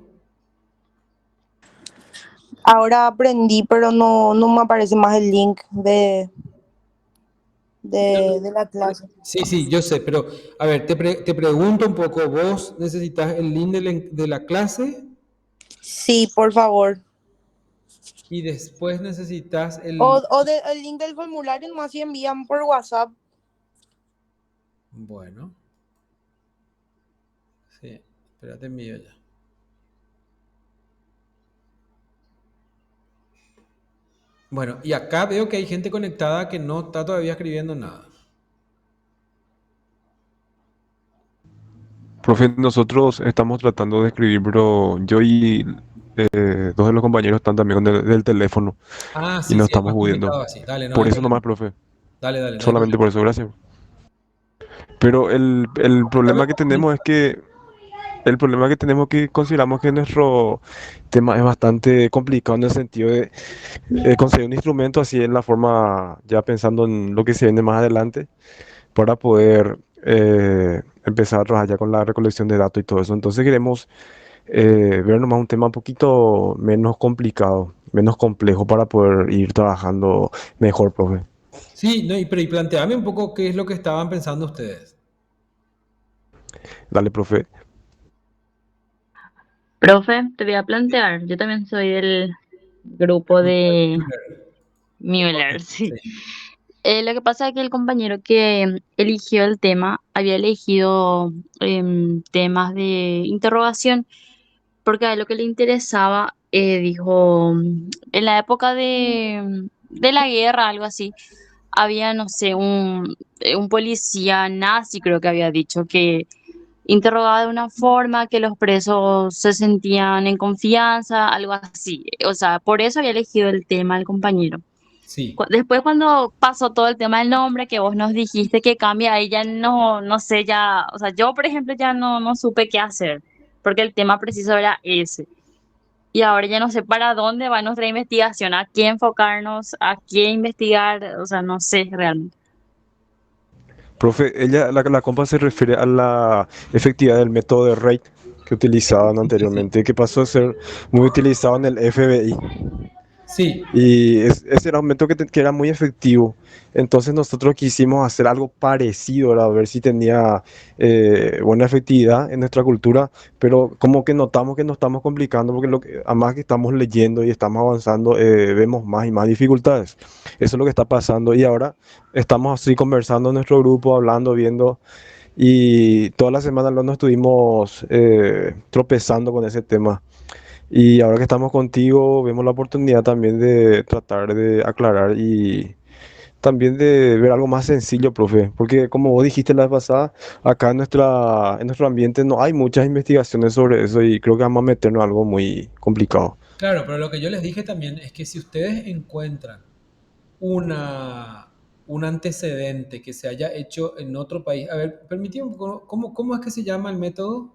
A: Ahora aprendí, pero no me aparece más el link de la clase.
B: Sí, sí, yo sé, pero a ver, te pregunto un poco, ¿vos necesitas el link de la clase
A: Sí, por favor.
B: y después necesitas el...
A: El link del formulario nomás si envían por WhatsApp.
B: Bueno, sí, espérate, envío ya. Bueno, y acá veo que hay gente conectada que no está todavía escribiendo nada.
D: Profe, nosotros estamos tratando de escribir, pero yo y dos de los compañeros están también con del teléfono
B: Ah,
D: y
B: sí,
D: no
B: sí, es
D: estamos
B: más
D: pudiendo.
B: complicado así. Dale, no
D: Por
B: hay
D: eso
B: problema.
D: nomás, profe.
B: Dale, dale, no hay
D: Solamente
B: problema.
D: por eso, gracias. Pero el
B: Dame
D: problema que
B: un momento.
D: tenemos es que el problema que tenemos que consideramos que nuestro tema es bastante complicado en el sentido de conseguir un instrumento así en la forma, ya pensando en lo que se viene más adelante, para poder empezar a trabajar ya con la recolección de datos y todo eso. Entonces queremos ver nomás un tema un poquito menos complicado, menos complejo para poder ir trabajando mejor, profe.
B: Sí, no, pero y planteame un poco qué es lo que estaban pensando ustedes.
D: Dale, profe.
E: Profe, te voy a plantear, yo también soy del grupo de Müller, sí.
B: Sí,
E: Lo que pasa es que el compañero que eligió el tema había elegido temas de interrogación porque a él lo que le interesaba, dijo, en la época de la guerra, algo así, había, no sé, un policía nazi, creo que había dicho, que interrogaba de una forma que los presos se sentían en confianza, algo así. O sea, por eso había elegido el tema el compañero.
B: sí.
E: Después cuando pasó todo el tema del nombre, que vos nos dijiste que cambia, ahí ya no sé, ya, o sea, yo por ejemplo ya no supe qué hacer, porque el tema preciso era ese. Y ahora ya no sé para dónde va nuestra investigación, a qué enfocarnos, a qué investigar, o sea, no sé realmente.
D: Profe, la compa se refiere a la efectividad del método de RAID que utilizaban
B: Sí, sí, sí.
D: anteriormente, que pasó a ser muy utilizado en el FBI.
B: Sí,
D: Y ese era un método que era muy efectivo. Entonces nosotros quisimos hacer algo parecido, ¿verdad? A ver si tenía buena efectividad en nuestra cultura, pero como que notamos que nos estamos complicando porque además que estamos leyendo y estamos avanzando, vemos más y más dificultades. Eso es lo que está pasando y ahora estamos así conversando en nuestro grupo, hablando, viendo y toda la semana no nos estuvimos tropezando con ese tema. Y ahora que estamos contigo, vemos la oportunidad también de tratar de aclarar y también de ver algo más sencillo, profe. Porque como vos dijiste la vez pasada, acá en nuestro ambiente no hay muchas investigaciones sobre eso y creo que vamos a meternos en algo muy complicado.
B: claro, pero lo que yo les dije también es que si ustedes encuentran una, un antecedente que se haya hecho en otro país, a ver, permíteme un poco, ¿cómo es que se llama el método?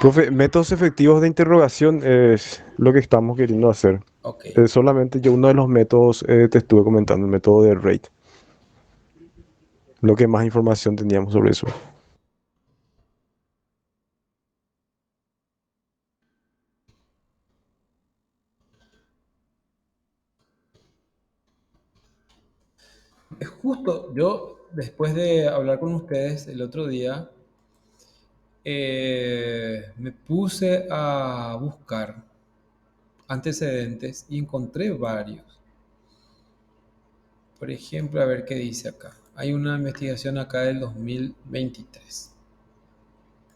D: Profe, métodos efectivos de interrogación es lo que estamos queriendo hacer.
B: Ok.
D: Solamente yo uno de los métodos te estuve comentando, el método de RATE. Lo que más información teníamos sobre eso.
B: Es justo, yo después de hablar con ustedes el otro día, me puse a buscar antecedentes y encontré varios. Por ejemplo, a ver qué dice acá. Hay una investigación acá del 2023.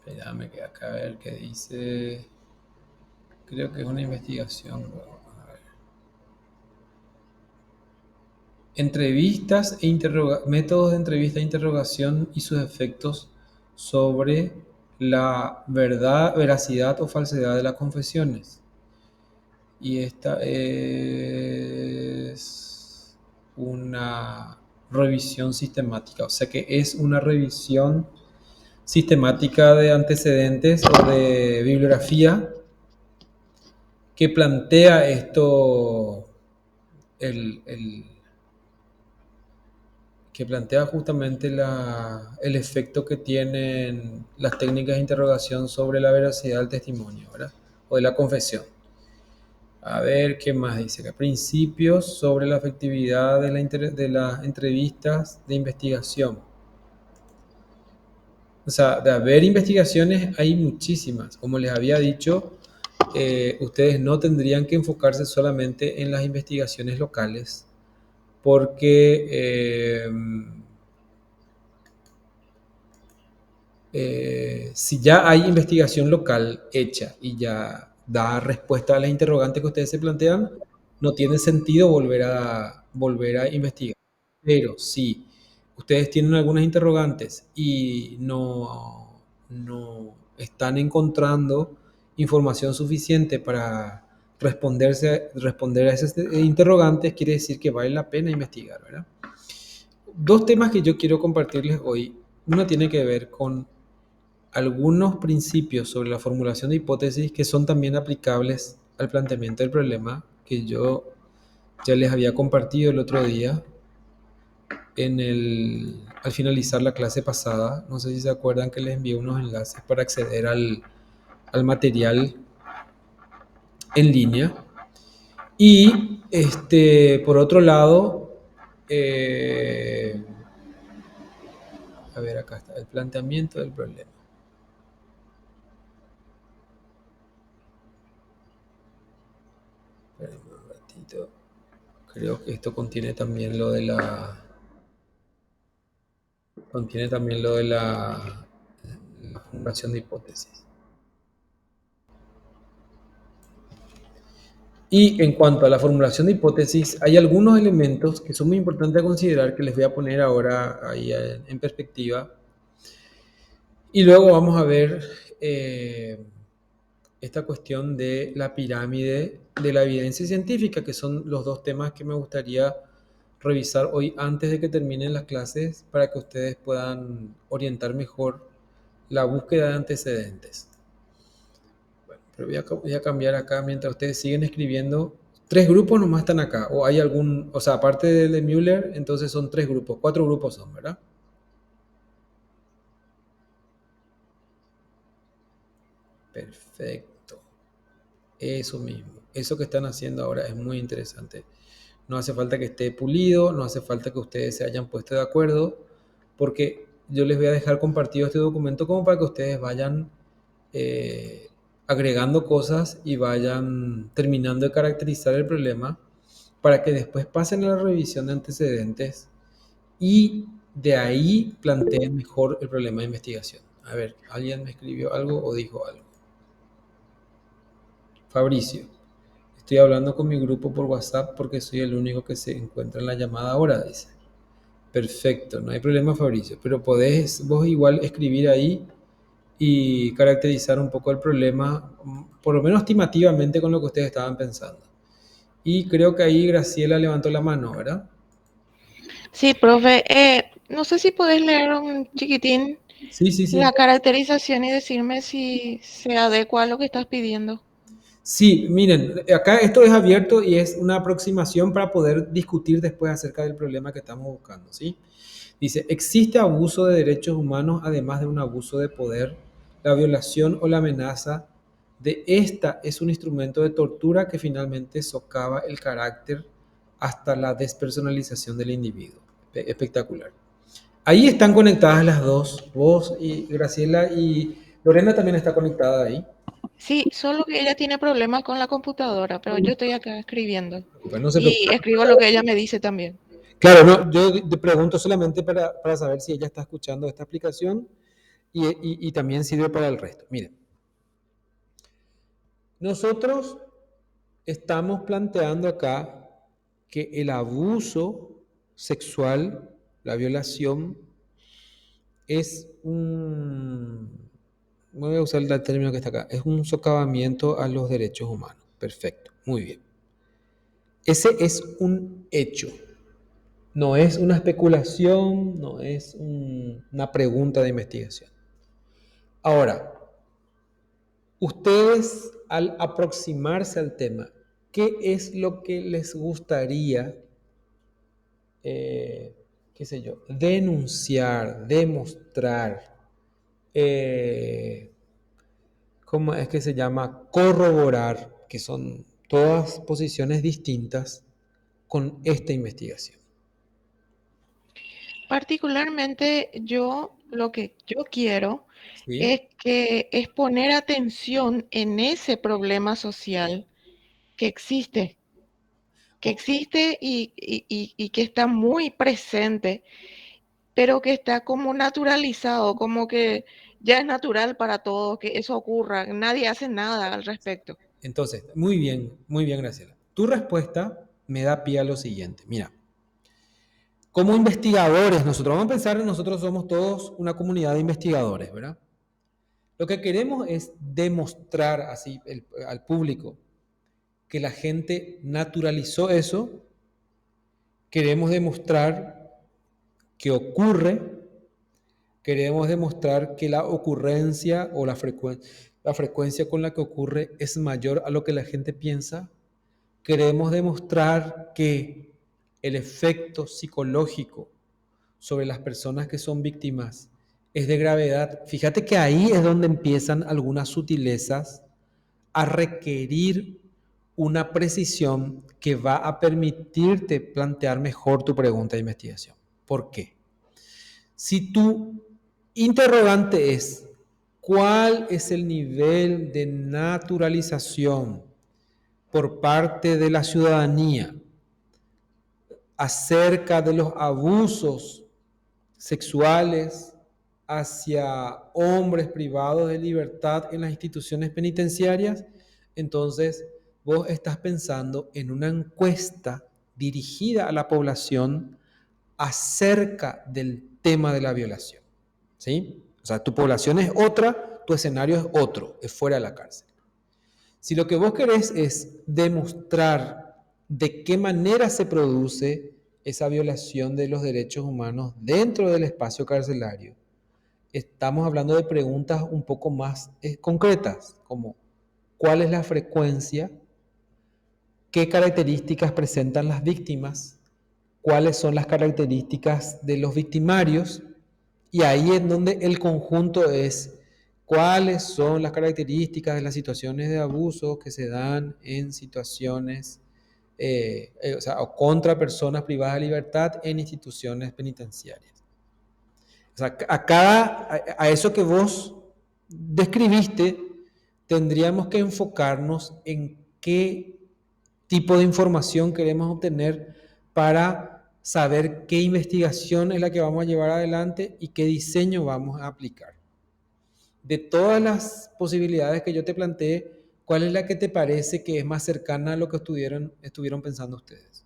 B: Déjame que acá a ver qué dice. Creo que es una investigación. A ver. Entrevistas e métodos de entrevista e interrogación y sus efectos sobre la verdad, veracidad o falsedad de las confesiones. Y esta es una revisión sistemática, o sea que es una revisión sistemática de antecedentes o de bibliografía que plantea esto, el, el- que plantea justamente el efecto que tienen las técnicas de interrogación sobre la veracidad del testimonio, ¿verdad? O de la confesión. A ver, ¿qué más dice acá? Principios sobre la efectividad de las entrevistas de investigación. O sea, de haber investigaciones hay muchísimas. Como les había dicho, ustedes no tendrían que enfocarse solamente en las investigaciones locales, porque si ya hay investigación local hecha y ya da respuesta a las interrogantes que ustedes se plantean, no tiene sentido volver a investigar. Pero si ustedes tienen algunas interrogantes y no están encontrando información suficiente para responder a esas interrogantes, quiere decir que vale la pena investigar, ¿verdad? Dos temas que yo quiero compartirles hoy. Uno tiene que ver con algunos principios sobre la formulación de hipótesis que son también aplicables al planteamiento del problema, que yo ya les había compartido el otro día al finalizar la clase pasada. No sé si se acuerdan que les envié unos enlaces para acceder al material en línea. Y por otro lado, a ver, acá está el planteamiento del problema. Espérenme un ratito. Creo que esto contiene también lo de la formulación de hipótesis. Y en cuanto a la formulación de hipótesis, hay algunos elementos que son muy importantes a considerar, que les voy a poner ahora ahí en perspectiva. Y luego vamos a ver esta cuestión de la pirámide de la evidencia científica, que son los dos temas que me gustaría revisar hoy antes de que terminen las clases, para que ustedes puedan orientar mejor la búsqueda de antecedentes. Bueno, pero voy a cambiar acá mientras ustedes siguen escribiendo. 3 grupos nomás están acá, o hay algún, o sea, aparte del de Müller, entonces son 3 grupos, 4 grupos son, ¿verdad? Perfecto. Eso mismo. Eso que están haciendo ahora es muy interesante. No hace falta que esté pulido, no hace falta que ustedes se hayan puesto de acuerdo, porque yo les voy a dejar compartido este documento como para que ustedes vayan agregando cosas y vayan terminando de caracterizar el problema, para que después pasen a la revisión de antecedentes y de ahí planteen mejor el problema de investigación. A ver, ¿alguien me escribió algo o dijo algo? Fabricio, estoy hablando con mi grupo por WhatsApp porque soy el único que se encuentra en la llamada ahora, dice. Perfecto, no hay problema, Fabricio, pero podés vos igual escribir ahí y caracterizar un poco el problema, por lo menos estimativamente, con lo que ustedes estaban pensando. Y creo que ahí Graciela levantó la mano, ¿verdad?
C: Sí, profe, no sé si podés leer un chiquitín
B: Sí.
C: la caracterización y decirme si se adecua a lo que estás pidiendo.
B: Sí, miren, acá esto es abierto y es una aproximación para poder discutir después acerca del problema que estamos buscando, ¿sí? Dice, ¿existe abuso de derechos humanos además de un abuso de poder? La violación o la amenaza de esta es un instrumento de tortura que finalmente socava el carácter hasta la despersonalización del individuo. Espectacular. Ahí están conectadas las dos, vos y Graciela, y Lorena también está conectada ahí.
C: Sí, solo que ella tiene problemas con la computadora, pero yo estoy acá escribiendo.
B: Pues no se
C: Y
B: preocupe.
C: escribo lo que ella me dice también.
B: Claro, no, yo te pregunto solamente para saber si ella está escuchando esta explicación y también sirve para el resto. Miren, nosotros estamos planteando acá que el abuso sexual, la violación, es voy a usar el término que está acá, es un socavamiento a los derechos humanos. Perfecto, muy bien. Ese es un hecho. No es una especulación, no es una pregunta de investigación. Ahora, ustedes al aproximarse al tema, ¿qué es lo que les gustaría qué sé yo, denunciar, demostrar, ¿cómo es que se llama? Corroborar, que son todas posiciones distintas con esta investigación.
C: Particularmente yo lo que yo quiero
B: ¿Sí?
C: es poner atención en ese problema social que existe, y que está muy presente, pero que está como naturalizado, como que ya es natural para todos que eso ocurra, nadie hace nada al respecto.
B: Entonces, muy bien, Graciela. Tu respuesta me da pie a lo siguiente. Mira, como investigadores, nosotros vamos a pensar, nosotros somos todos una comunidad de investigadores, ¿verdad? Lo que queremos es demostrar así al público que la gente naturalizó eso. Queremos demostrar que ocurre, queremos demostrar que la ocurrencia o la frecuencia con la que ocurre es mayor a lo que la gente piensa. Queremos demostrar que el efecto psicológico sobre las personas que son víctimas es de gravedad. Fíjate que ahí es donde empiezan algunas sutilezas a requerir una precisión que va a permitirte plantear mejor tu pregunta de investigación. ¿Por qué? Si tu interrogante es ¿cuál es el nivel de naturalización por parte de la ciudadanía acerca de los abusos sexuales hacia hombres privados de libertad en las instituciones penitenciarias? Entonces vos estás pensando en una encuesta dirigida a la población acerca del tema de la violación, ¿sí? O sea, tu población es otra, tu escenario es otro, es fuera de la cárcel. Si lo que vos querés es demostrar de qué manera se produce esa violación de los derechos humanos dentro del espacio carcelario, estamos hablando de preguntas un poco más concretas, como ¿cuál es la frecuencia? ¿Qué características presentan las víctimas? ¿Cuáles son las características de los victimarios? Y ahí es donde el conjunto es cuáles son las características de las situaciones de abuso que se dan en situaciones, o contra personas privadas de libertad en instituciones penitenciarias. O sea, a eso que vos describiste, tendríamos que enfocarnos en qué tipo de información queremos obtener para saber qué investigación es la que vamos a llevar adelante y qué diseño vamos a aplicar. De todas las posibilidades que yo te planteé, ¿cuál es la que te parece que es más cercana a lo que estuvieron pensando ustedes?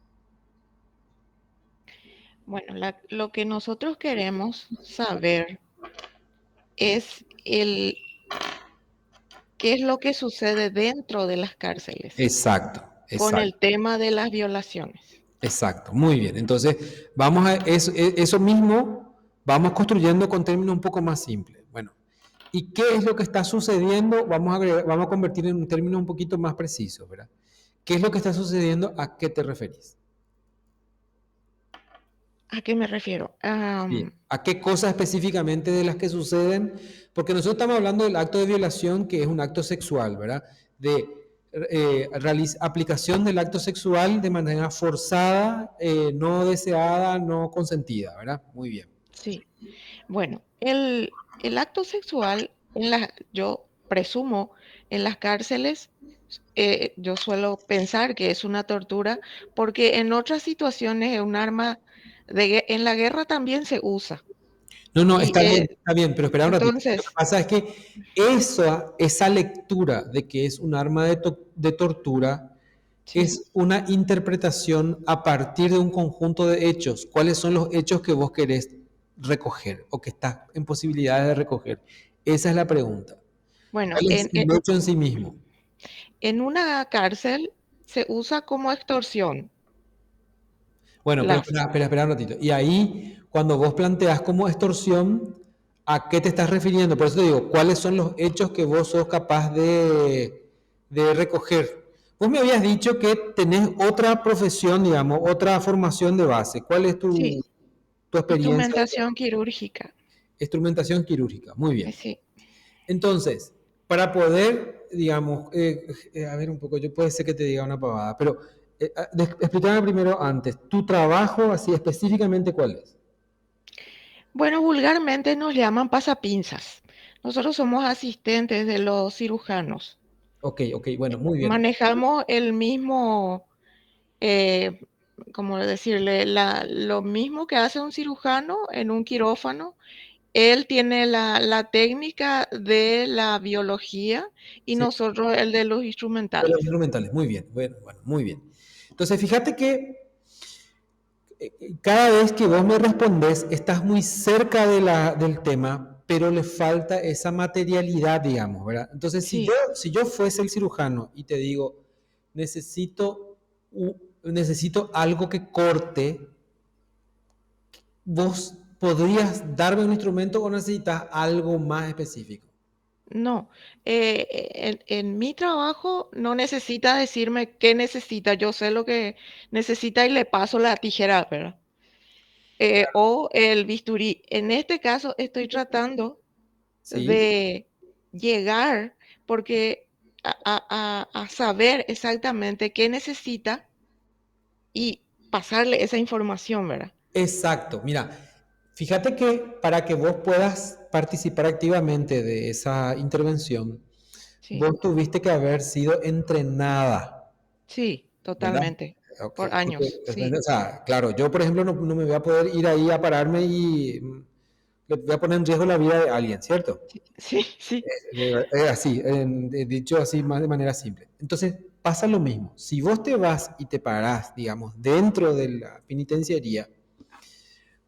C: Bueno, lo que nosotros queremos saber es qué es lo que sucede dentro de las cárceles
B: Exacto,
C: con el
B: exacto,
C: tema de las violaciones.
B: exacto. Muy bien. Entonces, vamos a eso mismo, vamos construyendo con términos un poco más simples. Bueno, ¿y qué es lo que está sucediendo? Vamos a convertir en un término un poquito más preciso, ¿verdad? ¿Qué es lo que está sucediendo? ¿A qué te referís?
C: ¿A qué me refiero?
B: Bien. ¿A qué cosas específicamente de las que suceden? Porque nosotros estamos hablando del acto de violación, que es un acto sexual, ¿verdad? De aplicación del acto sexual de manera forzada, no deseada, no consentida, ¿verdad? Muy bien.
C: Sí. Bueno, el acto sexual, yo presumo, en las cárceles, yo suelo pensar que es una tortura, porque en otras situaciones es un arma en la guerra también se usa.
B: No, no,
C: Y
B: está bien, pero espera un ratito. Lo que
C: entonces,
B: pasa es que esa lectura de que es un arma de tortura
C: sí,
B: es una interpretación a partir de un conjunto de hechos. ¿Cuáles son los hechos que vos querés recoger o que estás en posibilidades de recoger? Esa es la pregunta.
C: bueno,
B: ¿Cuál es el hecho en sí mismo?
C: en una cárcel se usa como extorsión.
B: Bueno, pero espera un ratito. Y ahí, cuando vos planteás como extorsión, ¿a qué te estás refiriendo? Por eso te digo, ¿cuáles son los hechos que vos sos capaz de recoger? Vos me habías dicho que tenés otra profesión, digamos, otra formación de base. ¿Cuál es
C: Sí,
B: tu experiencia.
C: Instrumentación quirúrgica.
B: Instrumentación quirúrgica, muy bien.
C: Sí.
B: Entonces, para poder, digamos, a ver un poco, yo puede ser que te diga una pavada, pero explícame primero antes, tu trabajo, así específicamente, ¿cuál es?
C: Bueno, vulgarmente nos llaman pasapinzas. Nosotros somos asistentes de los cirujanos.
B: Ok, bueno, muy bien.
C: Manejamos el mismo, eh, ¿cómo decirle? Lo mismo que hace un cirujano en un quirófano. Él tiene la técnica de la biología y
B: Sí,
C: nosotros el de los
B: de los
C: instrumentales.
B: instrumentales, muy bien, bueno, muy bien. Entonces, fíjate que cada vez que vos me respondes, estás muy cerca del tema, pero le falta esa materialidad, digamos, ¿verdad? Entonces,
C: Sí,
B: si yo fuese el cirujano y te digo, necesito, necesito algo que corte, ¿vos podrías darme un instrumento o necesitas algo más específico?
C: no. En mi trabajo no necesita decirme qué necesita. Yo sé lo que necesita y le paso la tijera, ¿verdad? O el bisturí. En este caso estoy tratando
B: ¿Sí?
C: de llegar porque a saber exactamente qué necesita y pasarle esa información, ¿verdad?
B: Exacto. Mira, fíjate que para que vos puedas participar activamente de esa intervención,
C: Sí,
B: vos tuviste que haber sido entrenada,
C: sí,
B: ¿verdad?
C: totalmente.
B: Ok,
C: Por
B: porque,
C: años, sí,
B: o sea, claro, yo por ejemplo no me voy a poder ir ahí a pararme y le voy a poner en riesgo la vida de alguien, ¿cierto?
C: sí, sí,
B: Así, dicho así más de manera simple. Entonces pasa lo mismo. Si vos te vas y te parás, digamos, dentro de la penitenciaría,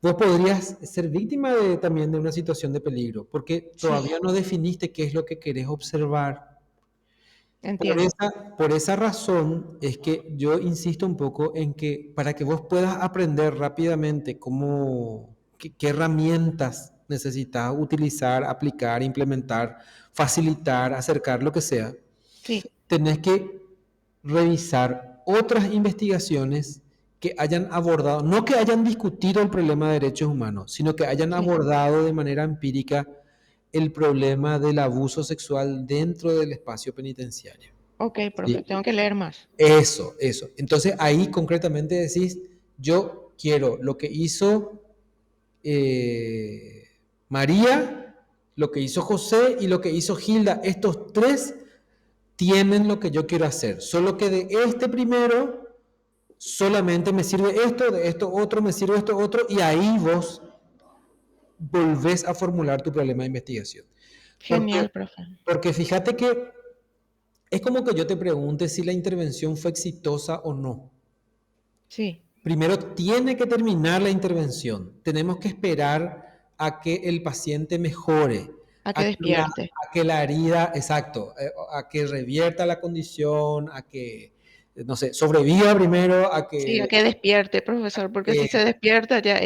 B: vos podrías ser víctima también de una situación de peligro, porque
C: sí,
B: todavía no definiste qué es lo que querés observar.
C: entiendo.
B: Por esa razón es que yo insisto un poco en que para que vos puedas aprender rápidamente qué herramientas necesitas utilizar, aplicar, implementar, facilitar, acercar, lo que sea,
C: Sí,
B: tenés que revisar otras investigaciones que hayan abordado, no que hayan discutido el problema de derechos humanos, sino que hayan
C: sí.
B: abordado de manera empírica el problema del abuso sexual dentro del espacio penitenciario.
C: Ok, profe,
B: ¿Sí?
C: tengo que leer más.
B: Eso. Entonces ahí concretamente decís, yo quiero lo que hizo eh, María, lo que hizo José y lo que hizo Gilda. Estos tres tienen lo que yo quiero hacer, solo que de este primero solamente me sirve esto, de esto otro me sirve esto otro, y ahí vos volvés a formular tu problema de investigación. Porque,
C: Genial, profe.
B: porque fíjate que es como que yo te pregunte si la intervención fue exitosa o no.
C: Sí,
B: Primero tiene que terminar la intervención. Tenemos que esperar a que el paciente mejore,
C: a que despierte.
B: a que la herida, exacto, a que revierta la condición, a que, no sé, sobreviva primero,
C: Sí, a que despierte, profesor, porque si
B: que
C: se despierta ya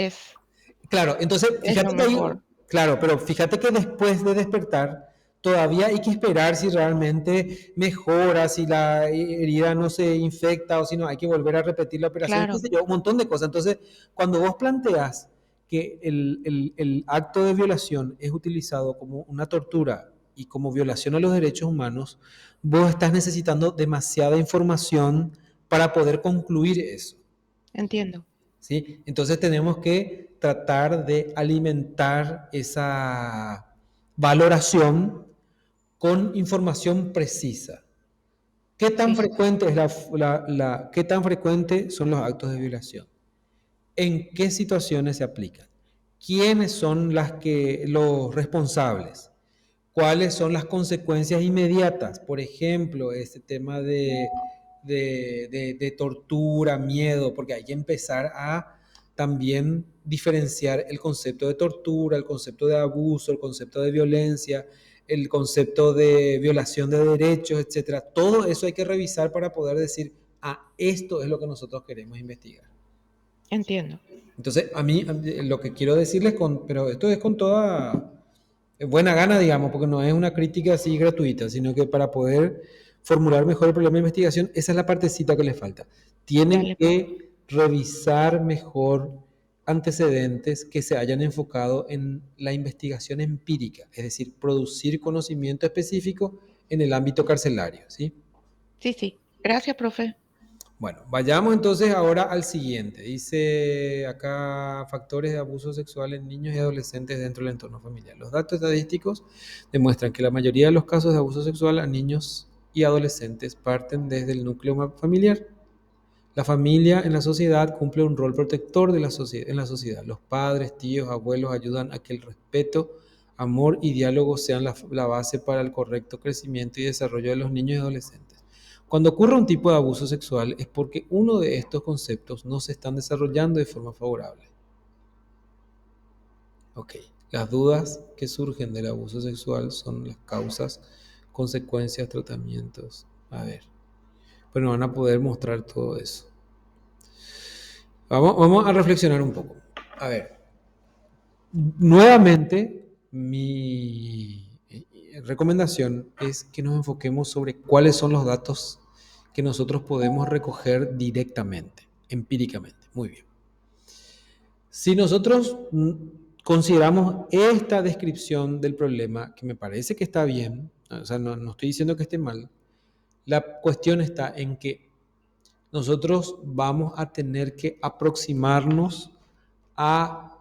B: claro, entonces
C: es lo
B: fíjate que ahí,
C: mejor.
B: claro, pero fíjate que después de despertar, todavía hay que esperar si realmente mejora, si la herida no se infecta o si no, hay que volver a repetir la operación, qué
C: Claro,
B: sé yo, un montón de cosas. Entonces, cuando vos planteas que el acto de violación es utilizado como una tortura y como violación a los derechos humanos, vos estás necesitando demasiada información para poder concluir eso.
C: entiendo.
B: ¿Sí? Entonces tenemos que tratar de alimentar esa valoración con información precisa. ¿Qué tan
C: Sí,
B: frecuente qué tan frecuente son los actos de violación? ¿En qué situaciones se aplican? ¿Quiénes son los responsables? ¿Cuáles son las consecuencias inmediatas? Por ejemplo, este tema de tortura, miedo, porque hay que empezar a también diferenciar el concepto de tortura, el concepto de abuso, el concepto de violencia, el concepto de violación de derechos, etcétera. Todo eso hay que revisar para poder decir, esto es lo que nosotros queremos investigar.
C: entiendo.
B: Entonces, lo que quiero decirles, pero esto es con toda buena gana, digamos, porque no es una crítica así gratuita, sino que para poder formular mejor el problema de investigación, esa es la partecita que les falta. Tienen
C: Dale, profe.
B: que revisar mejor antecedentes que se hayan enfocado en la investigación empírica, es decir, producir conocimiento específico en el ámbito carcelario, ¿sí?
C: Sí, sí. Gracias, profe.
B: Bueno, vayamos entonces ahora al siguiente. Dice acá factores de abuso sexual en niños y adolescentes dentro del entorno familiar. Los datos estadísticos demuestran que la mayoría de los casos de abuso sexual a niños y adolescentes parten desde el núcleo familiar. La familia en la sociedad cumple un rol protector de en la sociedad. Los padres, tíos, abuelos ayudan a que el respeto, amor y diálogo sean la base para el correcto crecimiento y desarrollo de los niños y adolescentes. Cuando ocurre un tipo de abuso sexual es porque uno de estos conceptos no se están desarrollando de forma favorable. Ok, las dudas que surgen del abuso sexual son las causas, consecuencias, tratamientos. A ver, pero no van a poder mostrar todo eso. Vamos a reflexionar un poco. A ver, nuevamente mi recomendación es que nos enfoquemos sobre cuáles son los datos que nosotros podemos recoger directamente, empíricamente. Muy bien. Si nosotros consideramos esta descripción del problema, que me parece que está bien, o sea, no estoy diciendo que esté mal, la cuestión está en que nosotros vamos a tener que aproximarnos a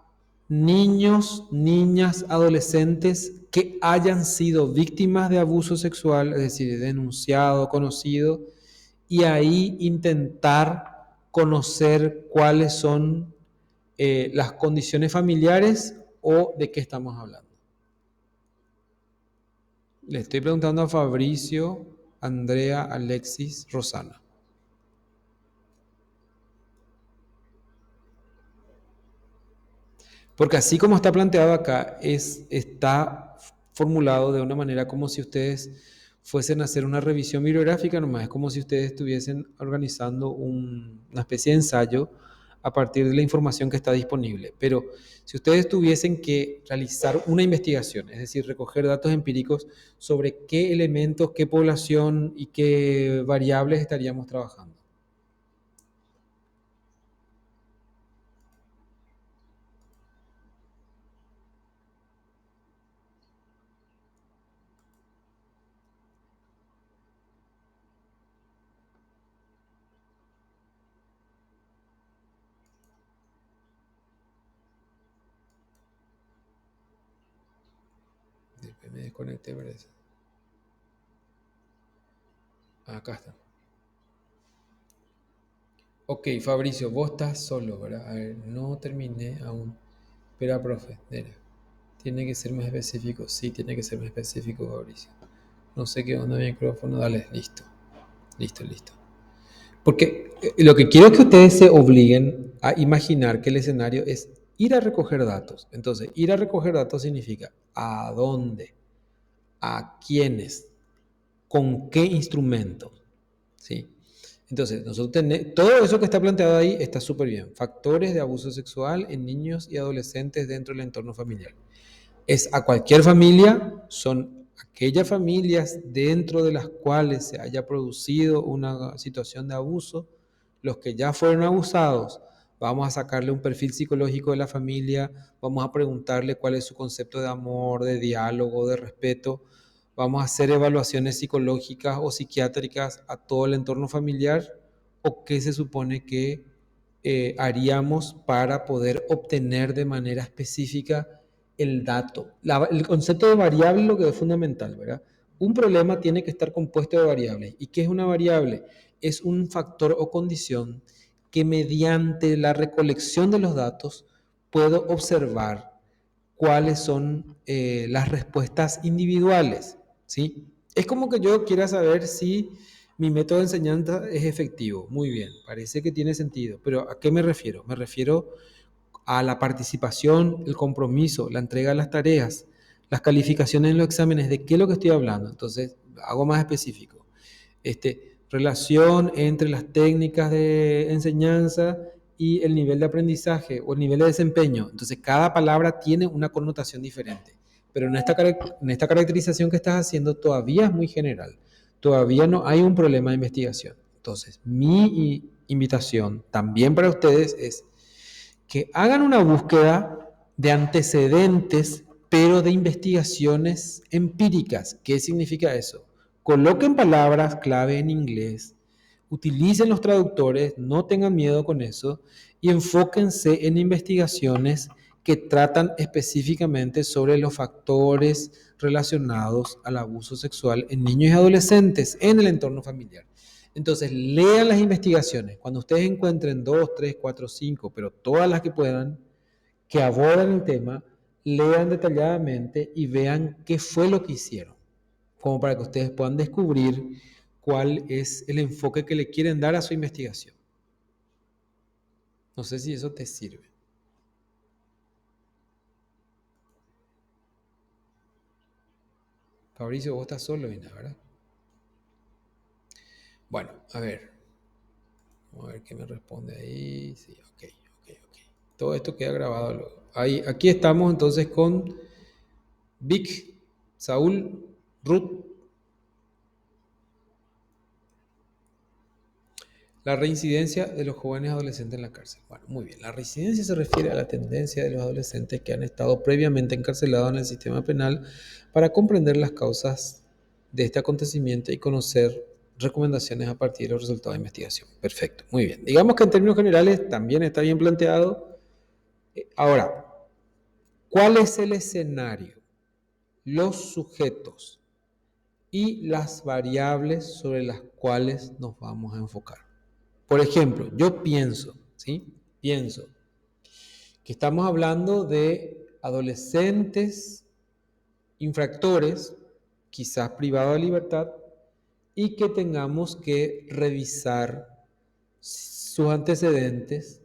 B: niños, niñas, adolescentes que hayan sido víctimas de abuso sexual, es decir, denunciado, conocido, y ahí intentar conocer cuáles son las condiciones familiares o de qué estamos hablando. Le estoy preguntando a Fabricio, Andrea, Alexis, Rosana. Porque así como está planteado acá, está formulado de una manera como si ustedes fuesen a hacer una revisión bibliográfica nomás. Es como si ustedes estuviesen organizando una especie de ensayo a partir de la información que está disponible. Pero si ustedes tuviesen que realizar una investigación, es decir, recoger datos empíricos sobre qué elementos, qué población y qué variables estaríamos trabajando. Después me desconecté, parece. Acá está. Ok, Fabricio, vos estás solo, ¿verdad? A ver, no terminé aún. Espera, profe, nena. Tiene que ser más específico. Sí, tiene que ser más específico, Fabricio. No sé qué onda mi micrófono. Dale, listo. Listo. Porque lo que quiero es que ustedes se obliguen a imaginar que el escenario es ir a recoger datos. Entonces, ir a recoger datos significa ¿a dónde? ¿A quiénes? ¿Con qué instrumentos? ¿Sí? Entonces, nosotros tenemos, todo eso que está planteado ahí está súper bien. Factores de abuso sexual en niños y adolescentes dentro del entorno familiar. Es a cualquier familia, son aquellas familias dentro de las cuales se haya producido una situación de abuso, los que ya fueron abusados, vamos a sacarle un perfil psicológico de la familia, vamos a preguntarle cuál es su concepto de amor, de diálogo, de respeto, vamos a hacer evaluaciones psicológicas o psiquiátricas a todo el entorno familiar o qué se supone que haríamos para poder obtener de manera específica el dato. El concepto de variable es lo que es fundamental, ¿verdad? Un problema tiene que estar compuesto de variables. ¿Y qué es una variable? Es un factor o condición que mediante la recolección de los datos puedo observar cuáles son las respuestas individuales, ¿sí? Es como que yo quiera saber si mi método de enseñanza es efectivo. Muy bien, parece que tiene sentido. Pero ¿a qué me refiero? Me refiero a la participación, el compromiso, la entrega de las tareas, las calificaciones en los exámenes. ¿De qué es lo que estoy hablando? Entonces, hago más específico. Relación entre las técnicas de enseñanza y el nivel de aprendizaje o el nivel de desempeño. Entonces, cada palabra tiene una connotación diferente. Pero en esta caracterización que estás haciendo todavía es muy general. Todavía no hay un problema de investigación. Entonces, mi invitación también para ustedes es que hagan una búsqueda de antecedentes, pero de investigaciones empíricas. ¿Qué significa eso? Coloquen palabras clave en inglés, utilicen los traductores, no tengan miedo con eso y enfóquense en investigaciones que tratan específicamente sobre los factores relacionados al abuso sexual en niños y adolescentes en el entorno familiar. Entonces, lean las investigaciones. Cuando ustedes encuentren 2, 3, 4, 5, pero todas las que puedan, que abordan el tema, lean detalladamente y vean qué fue lo que hicieron, como para que ustedes puedan descubrir cuál es el enfoque que le quieren dar a su investigación. No sé si eso te sirve. Fabricio, vos estás solo, Ina, ¿verdad? Bueno, a ver. Vamos a ver qué me responde ahí. Sí, ok. Todo esto queda grabado luego. Aquí estamos entonces con Vic, Saúl, Ruth. La reincidencia de los jóvenes adolescentes en la cárcel. Bueno, muy bien. La reincidencia se refiere a la tendencia de los adolescentes que han estado previamente encarcelados en el sistema penal para comprender las causas de este acontecimiento y conocer recomendaciones a partir de los resultados de investigación. Perfecto, muy bien. Digamos que en términos generales también está bien planteado. Ahora, ¿cuál es el escenario? Los sujetos y las variables sobre las cuales nos vamos a enfocar. Por ejemplo, yo pienso que estamos hablando de adolescentes infractores, quizás privados de libertad, y que tengamos que revisar sus antecedentes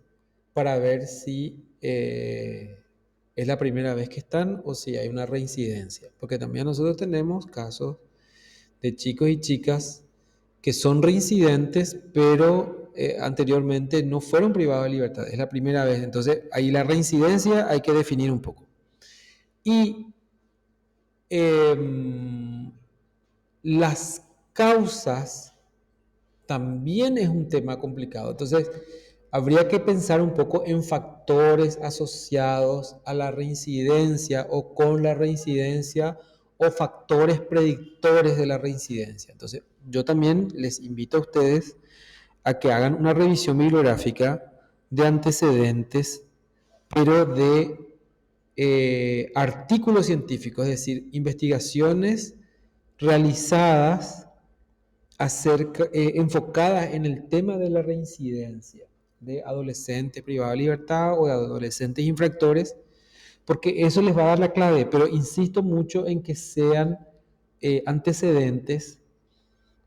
B: para ver si es la primera vez que están o si hay una reincidencia. Porque también nosotros tenemos casos de chicos y chicas que son reincidentes, pero anteriormente no fueron privados de libertad. Es la primera vez. Entonces, ahí la reincidencia hay que definir un poco. Y las causas también es un tema complicado. Entonces, habría que pensar un poco en factores asociados a la reincidencia o con la reincidencia o factores predictores de la reincidencia. Entonces, yo también les invito a ustedes a que hagan una revisión bibliográfica de antecedentes, pero de artículos científicos, es decir, investigaciones realizadas enfocadas en el tema de la reincidencia de adolescentes privados de libertad o de adolescentes infractores, porque eso les va a dar la clave, pero insisto mucho en que sean antecedentes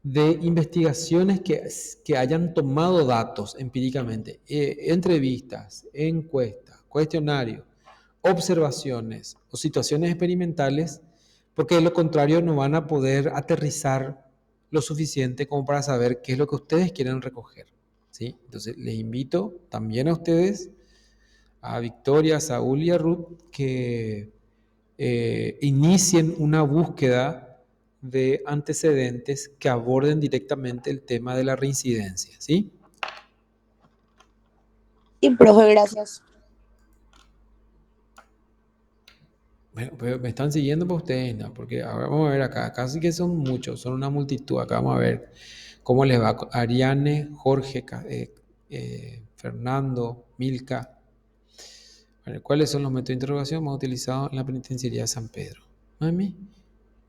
B: de investigaciones que hayan tomado datos empíricamente, entrevistas, encuestas, cuestionarios, observaciones o situaciones experimentales, porque de lo contrario no van a poder aterrizar lo suficiente como para saber qué es lo que ustedes quieren recoger, ¿sí? Entonces les invito también a ustedes, a Victoria, a Saúl y a Ruth, que inicien una búsqueda de antecedentes que aborden directamente el tema de la reincidencia, ¿sí?
A: Sí, profe, gracias.
B: Bueno, pero me están siguiendo para ustedes, ¿no? Porque ahora vamos a ver acá sí que son muchos, son una multitud. Acá vamos a ver cómo les va. Ariane, Jorge, Fernando, Milka. A ver, ¿cuáles son los métodos de interrogación más utilizados en la penitenciaría de San Pedro? ¿Mami?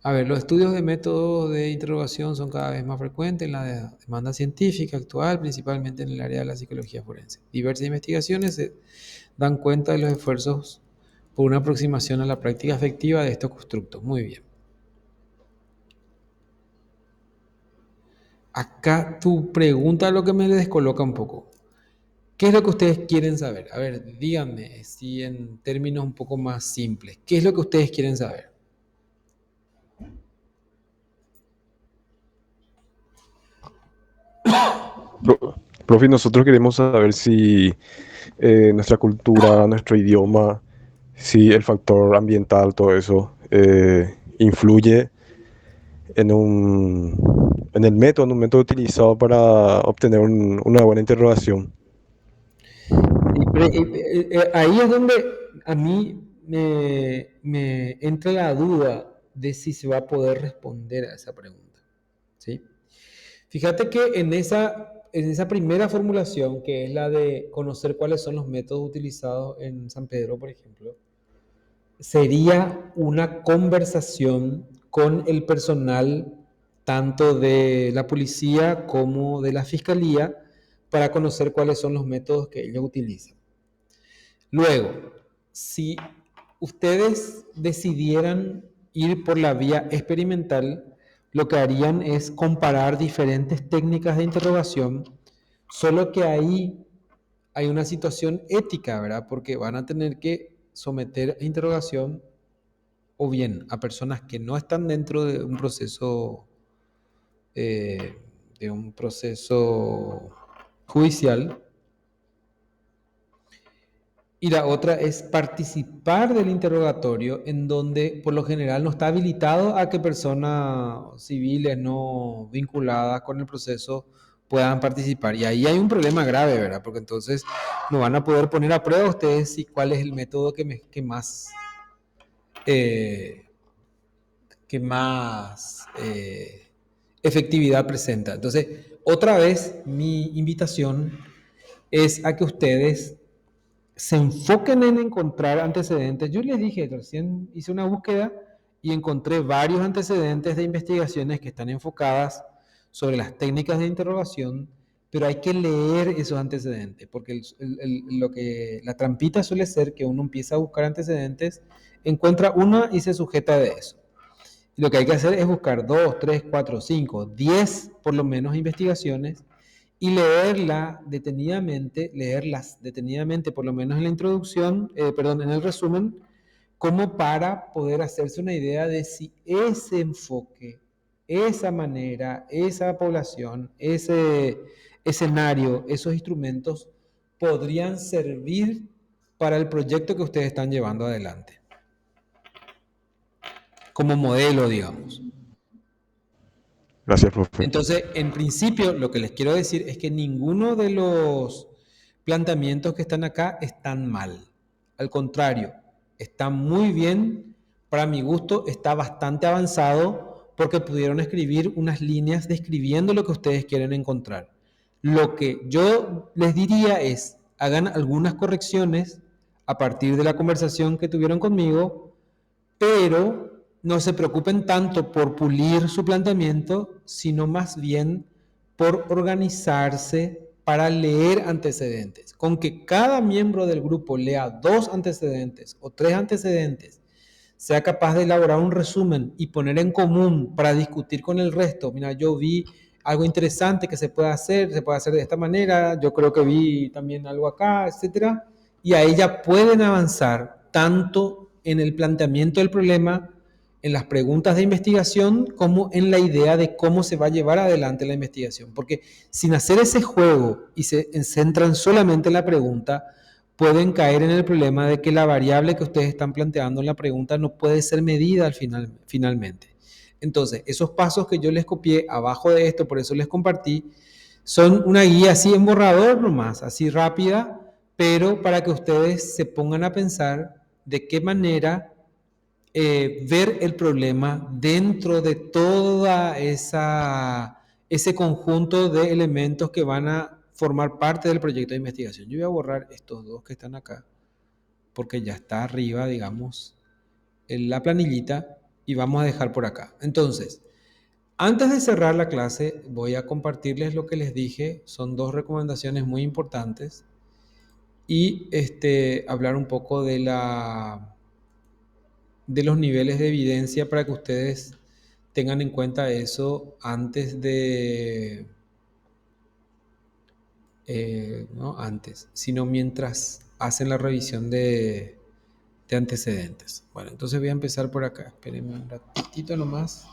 B: A ver, los estudios de métodos de interrogación son cada vez más frecuentes en la demanda científica actual, principalmente en el área de la psicología forense. Diversas investigaciones se dan cuenta de los esfuerzos por una aproximación a la práctica efectiva de estos constructos. Muy bien. Acá tu pregunta es lo que me descoloca un poco. ¿Qué es lo que ustedes quieren saber? A ver, díganme, si en términos un poco más simples, ¿qué es lo que ustedes quieren saber?
D: Profe, nosotros queremos saber si nuestra cultura, nuestro idioma, si el factor ambiental, todo eso, influye en el método, en un método utilizado para obtener una buena interrogación.
B: Pero, ahí es donde a mí me entra la duda de si se va a poder responder a esa pregunta, ¿sí? Fíjate que en esa primera formulación, que es la de conocer cuáles son los métodos utilizados en San Pedro, por ejemplo, sería una conversación con el personal tanto de la policía como de la fiscalía para conocer cuáles son los métodos que ellos utilizan. Luego, si ustedes decidieran ir por la vía experimental, lo que harían es comparar diferentes técnicas de interrogación, solo que ahí hay una situación ética, ¿verdad? Porque van a tener que someter a interrogación o bien a personas que no están dentro de un proceso judicial, y la otra es participar del interrogatorio, en donde por lo general no está habilitado a que personas civiles no vinculadas con el proceso puedan participar. Y ahí hay un problema grave, ¿verdad? Porque entonces no van a poder poner a prueba ustedes si cuál es el método eh, que más efectividad presenta. Entonces, otra vez, mi invitación es a que ustedes se enfoquen en encontrar antecedentes. Yo les dije, recién hice una búsqueda y encontré varios antecedentes de investigaciones que están enfocadas sobre las técnicas de interrogación, pero hay que leer esos antecedentes, porque la trampita suele ser que uno empieza a buscar antecedentes, encuentra una y se sujeta de eso. Y lo que hay que hacer es buscar 2, 3, 4, 5, 10 por lo menos investigaciones y leerlas detenidamente, por lo menos en la introducción, perdón, en el resumen, como para poder hacerse una idea de si ese enfoque, esa manera, esa población, ese escenario, esos instrumentos podrían servir para el proyecto que ustedes están llevando adelante, como modelo, digamos.
D: Gracias, profe.
B: Entonces, en principio, lo que les quiero decir es que ninguno de los planteamientos que están acá están mal. Al contrario, está muy bien. Para mi gusto, está bastante avanzado porque pudieron escribir unas líneas describiendo lo que ustedes quieren encontrar. Lo que yo les diría es, hagan algunas correcciones a partir de la conversación que tuvieron conmigo, pero no se preocupen tanto por pulir su planteamiento, sino más bien por organizarse para leer antecedentes. Con que cada miembro del grupo lea 2 antecedentes o 3 antecedentes, sea capaz de elaborar un resumen y poner en común para discutir con el resto. Mira, yo vi algo interesante que se puede hacer de esta manera, yo creo que vi también algo acá, etcétera. Y ahí ya pueden avanzar tanto en el planteamiento del problema, en las preguntas de investigación, como en la idea de cómo se va a llevar adelante la investigación. Porque sin hacer ese juego y se centran solamente en la pregunta, pueden caer en el problema de que la variable que ustedes están planteando en la pregunta no puede ser medida finalmente. Entonces, esos pasos que yo les copié abajo de esto, por eso les compartí, son una guía así en borrador nomás, así rápida, pero para que ustedes se pongan a pensar de qué manera ver el problema dentro de toda ese conjunto de elementos que van a formar parte del proyecto de investigación. Yo voy a borrar estos 2 que están acá, porque ya está arriba, digamos, en la planillita, y vamos a dejar por acá. Entonces, antes de cerrar la clase, voy a compartirles lo que les dije. Son 2 recomendaciones muy importantes y hablar un poco de los niveles de evidencia para que ustedes tengan en cuenta eso antes de, no antes, sino mientras hacen la revisión de antecedentes. Bueno, entonces voy a empezar por acá. Espérenme un ratito nomás.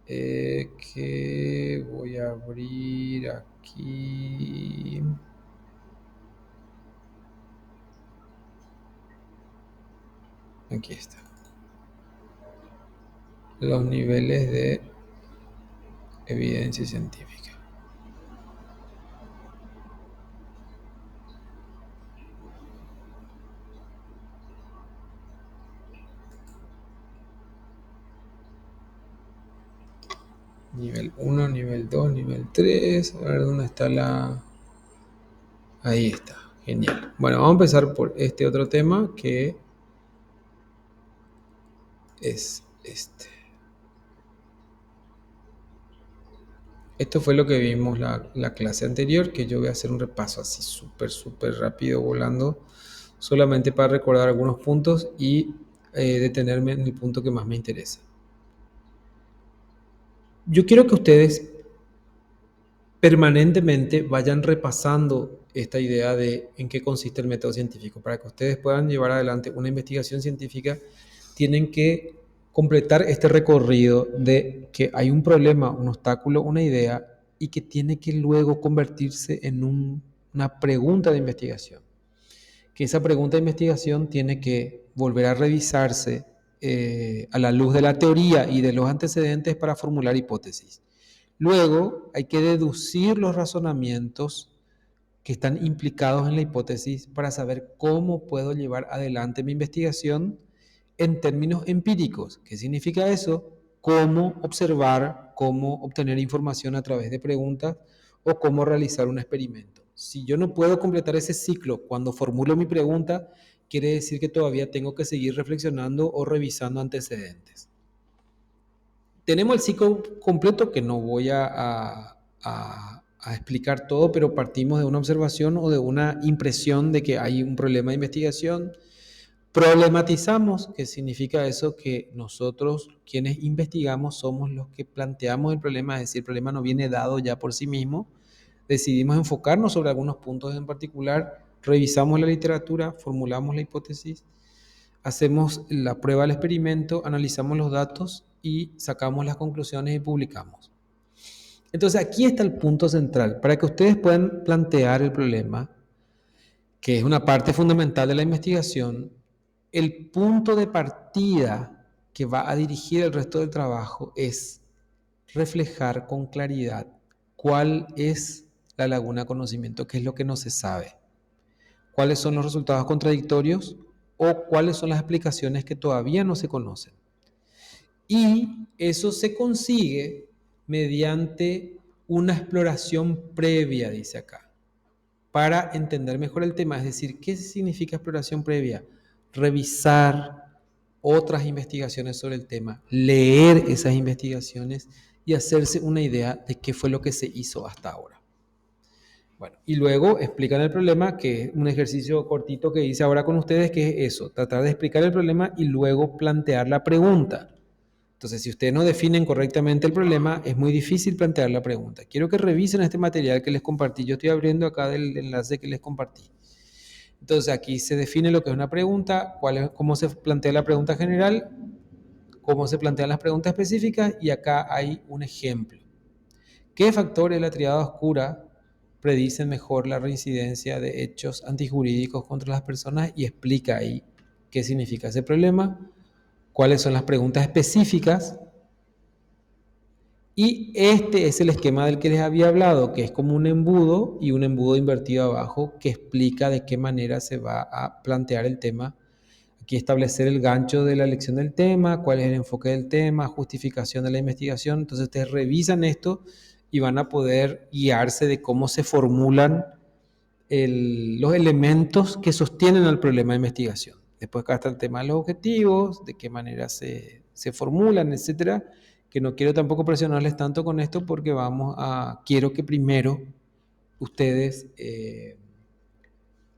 B: Que voy a abrir aquí. Aquí está. Los niveles de evidencia científica. Nivel 1, nivel 2, nivel 3. A ver dónde está la... Ahí está. Genial. Bueno, vamos a empezar por este otro tema que es este. Esto fue lo que vimos la clase anterior, que yo voy a hacer un repaso así súper rápido, volando, solamente para recordar algunos puntos y detenerme en el punto que más me interesa. Yo quiero que ustedes permanentemente vayan repasando esta idea de en qué consiste el método científico. Para que ustedes puedan llevar adelante una investigación científica, tienen que completar este recorrido de que hay un problema, un obstáculo, una idea, y que tiene que luego convertirse en una pregunta de investigación. Que esa pregunta de investigación tiene que volver a revisarse a la luz de la teoría y de los antecedentes para formular hipótesis. Luego hay que deducir los razonamientos que están implicados en la hipótesis para saber cómo puedo llevar adelante mi investigación en términos empíricos. ¿Qué significa eso? Cómo observar, cómo obtener información a través de preguntas o cómo realizar un experimento. Si yo no puedo completar ese ciclo cuando formulo mi pregunta, quiere decir que todavía tengo que seguir reflexionando o revisando antecedentes. Tenemos el ciclo completo que no voy a explicar todo, pero partimos de una observación o de una impresión de que hay un problema de investigación. Problematizamos, ¿qué significa eso? Que nosotros, quienes investigamos, somos los que planteamos el problema, es decir, el problema no viene dado ya por sí mismo. Decidimos enfocarnos sobre algunos puntos en particular, revisamos la literatura, formulamos la hipótesis, hacemos la prueba del experimento, analizamos los datos y sacamos las conclusiones y publicamos. Entonces aquí está el punto central. Para que ustedes puedan plantear el problema, que es una parte fundamental de la investigación, el punto de partida que va a dirigir el resto del trabajo es reflejar con claridad cuál es la laguna de conocimiento, qué es lo que no se sabe, cuáles son los resultados contradictorios o cuáles son las explicaciones que todavía no se conocen. Y eso se consigue mediante una exploración previa, dice acá, para entender mejor el tema. Es decir, ¿qué significa exploración previa? Revisar otras investigaciones sobre el tema, leer esas investigaciones y hacerse una idea de qué fue lo que se hizo hasta ahora. Bueno, y luego explican el problema, que es un ejercicio cortito que hice ahora con ustedes, que es eso, tratar de explicar el problema y luego plantear la pregunta. Entonces, si ustedes no definen correctamente el problema, es muy difícil plantear la pregunta. Quiero que revisen este material que les compartí. Yo estoy abriendo acá del enlace que les compartí. Entonces, aquí se define lo que es una pregunta, cómo se plantea la pregunta general, cómo se plantean las preguntas específicas, y acá hay un ejemplo. ¿Qué factores de la triada oscura predicen mejor la reincidencia de hechos antijurídicos contra las personas? Y explica ahí qué significa ese problema, cuáles son las preguntas específicas. Y este es el esquema del que les había hablado, que es como un embudo y un embudo invertido abajo que explica de qué manera se va a plantear el tema. Aquí establecer el gancho de la elección del tema, cuál es el enfoque del tema, justificación de la investigación. Entonces ustedes revisan esto y van a poder guiarse de cómo se formulan los elementos que sostienen al problema de investigación. Después acá está el tema de los objetivos, de qué manera se formulan, etcétera, que no quiero tampoco presionarles tanto con esto porque quiero que primero ustedes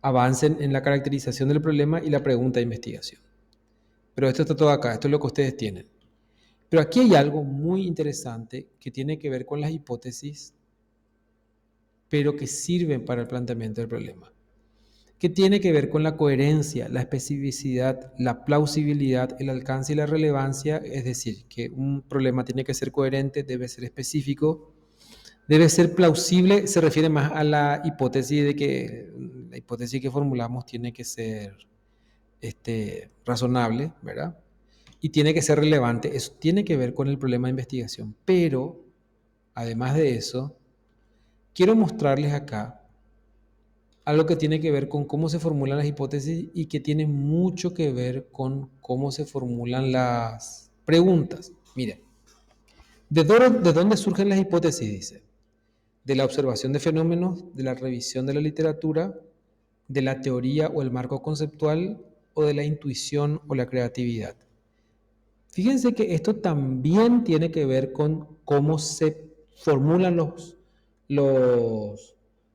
B: avancen en la caracterización del problema y la pregunta de investigación. Pero esto está todo acá, esto es lo que ustedes tienen. Pero aquí hay algo muy interesante que tiene que ver con las hipótesis, pero que sirven para el planteamiento del problema, que tiene que ver con la coherencia, la especificidad, la plausibilidad, el alcance y la relevancia. Es decir, que un problema tiene que ser coherente, debe ser específico, debe ser plausible. Se refiere más a la hipótesis de que la hipótesis que formulamos tiene que ser razonable, ¿verdad? Y tiene que ser relevante. Eso tiene que ver con el problema de investigación. Pero, además de eso, quiero mostrarles acá algo que tiene que ver con cómo se formulan las hipótesis y que tiene mucho que ver con cómo se formulan las preguntas. Miren, ¿De dónde surgen las hipótesis? Dice. De la observación de fenómenos, de la revisión de la literatura, de la teoría o el marco conceptual, o de la intuición o la creatividad. Fíjense que esto también tiene que ver con cómo se formulan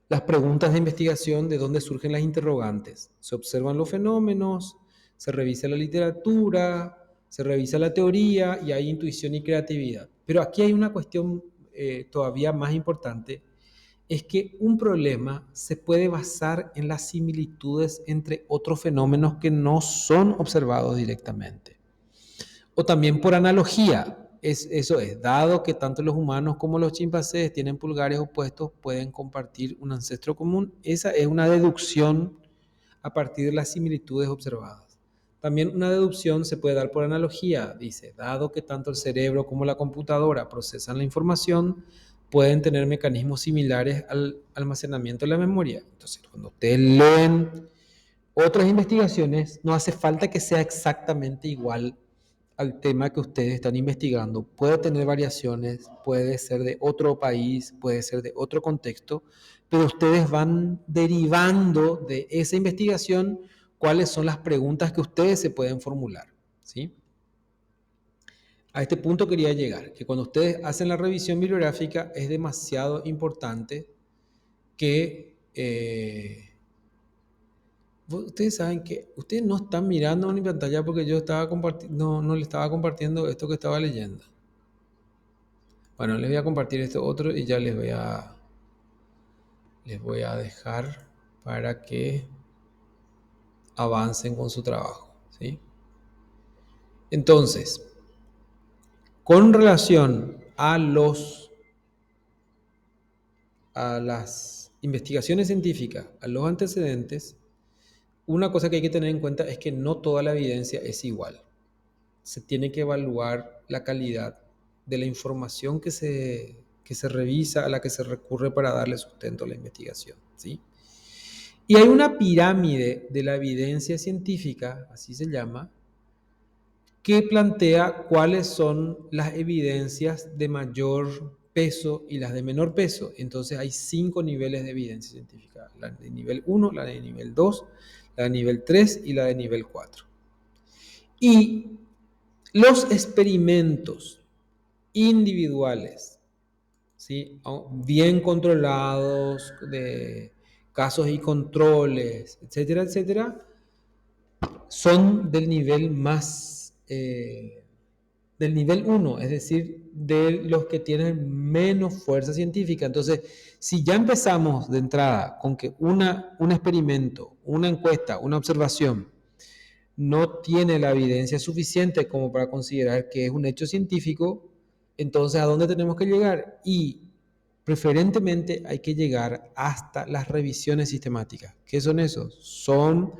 B: las preguntas de investigación, de dónde surgen las interrogantes. Se observan los fenómenos, se revisa la literatura, se revisa la teoría y hay intuición y creatividad. Pero aquí hay una cuestión todavía más importante, es que un problema se puede basar en las similitudes entre otros fenómenos que no son observados directamente. O también por analogía. Eso es, dado que tanto los humanos como los chimpancés tienen pulgares opuestos, pueden compartir un ancestro común. Esa es una deducción a partir de las similitudes observadas. También una deducción se puede dar por analogía. Dice, dado que tanto el cerebro como la computadora procesan la información, pueden tener mecanismos similares al almacenamiento de la memoria. Entonces, cuando ustedes leen otras investigaciones, no hace falta que sea exactamente igual al tema que ustedes están investigando. Puede tener variaciones, puede ser de otro país, puede ser de otro contexto, pero ustedes van derivando de esa investigación cuáles son las preguntas que ustedes se pueden formular, ¿sí? A este punto quería llegar, que cuando ustedes hacen la revisión bibliográfica es demasiado importante que ustedes saben que ustedes no están mirando mi pantalla porque yo estaba no le estaba compartiendo esto que estaba leyendo. Bueno, les voy a compartir esto otro y ya les voy a dejar para que avancen con su trabajo, ¿sí? Entonces, con relación a las investigaciones científicas, a los antecedentes, una cosa que hay que tener en cuenta es que no toda la evidencia es igual. Se tiene que evaluar la calidad de la información que se revisa, a la que se recurre para darle sustento a la investigación, ¿sí? Y hay una pirámide de la evidencia científica, así se llama, que plantea cuáles son las evidencias de mayor peso y las de menor peso. Entonces hay 5 niveles de evidencia científica: la de nivel 1, la de nivel 2, la de nivel 3 y la de nivel 4. Y los experimentos individuales, ¿sí?, bien controlados, de casos y controles, etcétera, etcétera, son del nivel del nivel 1, es decir, de los que tienen menos fuerza científica. Entonces, si ya empezamos de entrada con que un experimento, una encuesta, una observación no tiene la evidencia suficiente como para considerar que es un hecho científico, entonces ¿a dónde tenemos que llegar? Y preferentemente hay que llegar hasta las revisiones sistemáticas. ¿Qué son esos? Son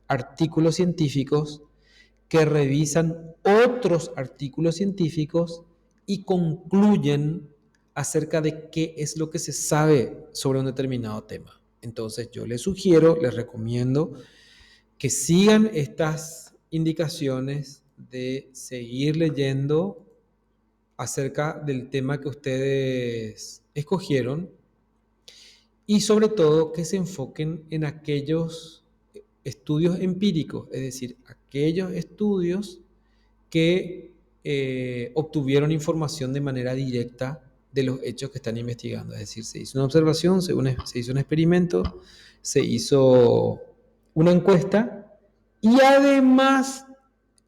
B: artículos científicos que revisan otros artículos científicos y concluyen acerca de qué es lo que se sabe sobre un determinado tema. Entonces yo les sugiero, les recomiendo que sigan estas indicaciones de seguir leyendo acerca del tema que ustedes escogieron y sobre todo que se enfoquen en aquellos estudios empíricos, es decir, aquellos estudios que obtuvieron información de manera directa de los hechos que están investigando. Es decir, se hizo una observación, se hizo un experimento, se hizo una encuesta y además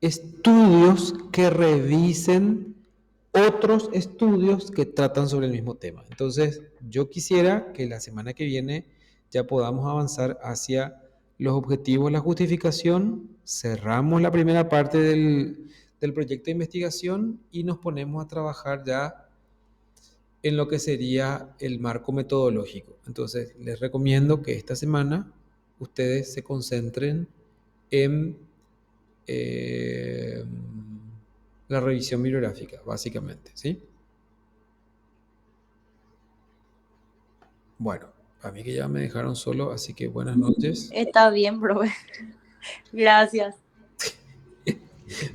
B: estudios que revisen otros estudios que tratan sobre el mismo tema. Entonces, yo quisiera que la semana que viene ya podamos avanzar hacia los objetivos, la justificación, cerramos la primera parte del proyecto de investigación y nos ponemos a trabajar ya en lo que sería el marco metodológico. Entonces, les recomiendo que esta semana ustedes se concentren en la revisión bibliográfica, básicamente, ¿sí? Bueno, a mí que ya me dejaron solo, así que buenas noches.
A: Está bien, profe. Gracias.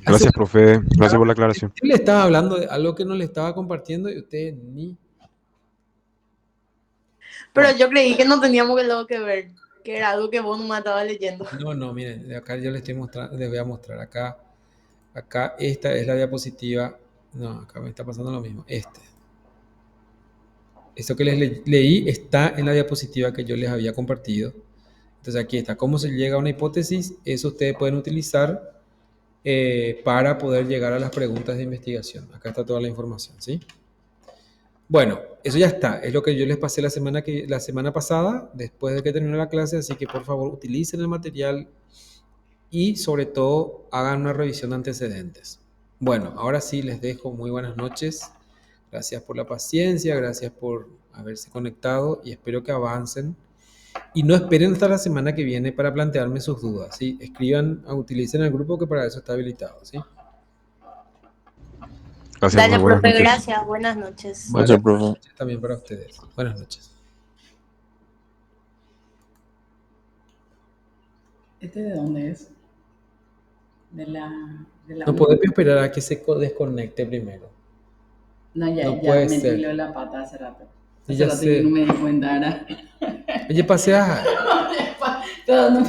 D: Gracias, profe. Gracias por la aclaración.
B: Yo le estaba hablando de algo que no le estaba compartiendo y usted ni...
A: Pero yo creí que no teníamos que luego que ver, que era algo que vos no me estabas leyendo.
B: No, miren, de acá yo le estoy mostrando, les voy a mostrar acá. Acá esta es la diapositiva. No, acá me está pasando lo mismo. Esto que les leí está en la diapositiva que yo les había compartido. Entonces aquí está, cómo se llega a una hipótesis. Eso ustedes pueden utilizar para poder llegar a las preguntas de investigación. Acá está toda la información, ¿sí? Bueno, eso ya está. Es lo que yo les pasé la semana pasada, después de que terminó la clase. Así que por favor utilicen el material y sobre todo hagan una revisión de antecedentes. Bueno, ahora sí les dejo muy buenas noches. Gracias por la paciencia, gracias por haberse conectado y espero que avancen. Y no esperen hasta la semana que viene para plantearme sus dudas, ¿sí? Escriban, utilicen el grupo que para eso está habilitado, ¿sí?
D: Gracias,
A: Dale,
D: profe. Buenas
A: profe,
D: noches.
A: gracias. Buenas noches.
F: Gracias, profe.
B: Noches también para ustedes. Buenas noches.
G: ¿Este de dónde es? De la
B: No podemos esperar a que se desconecte primero.
G: No, ya,
B: No
G: ya
B: puede
G: metí
B: ser.
G: la pata hace rato.
B: Y
G: Hace
B: ya
G: rato
B: sé.
G: que no me di cuenta, ahora.
B: Oye, paseas.
G: Pero no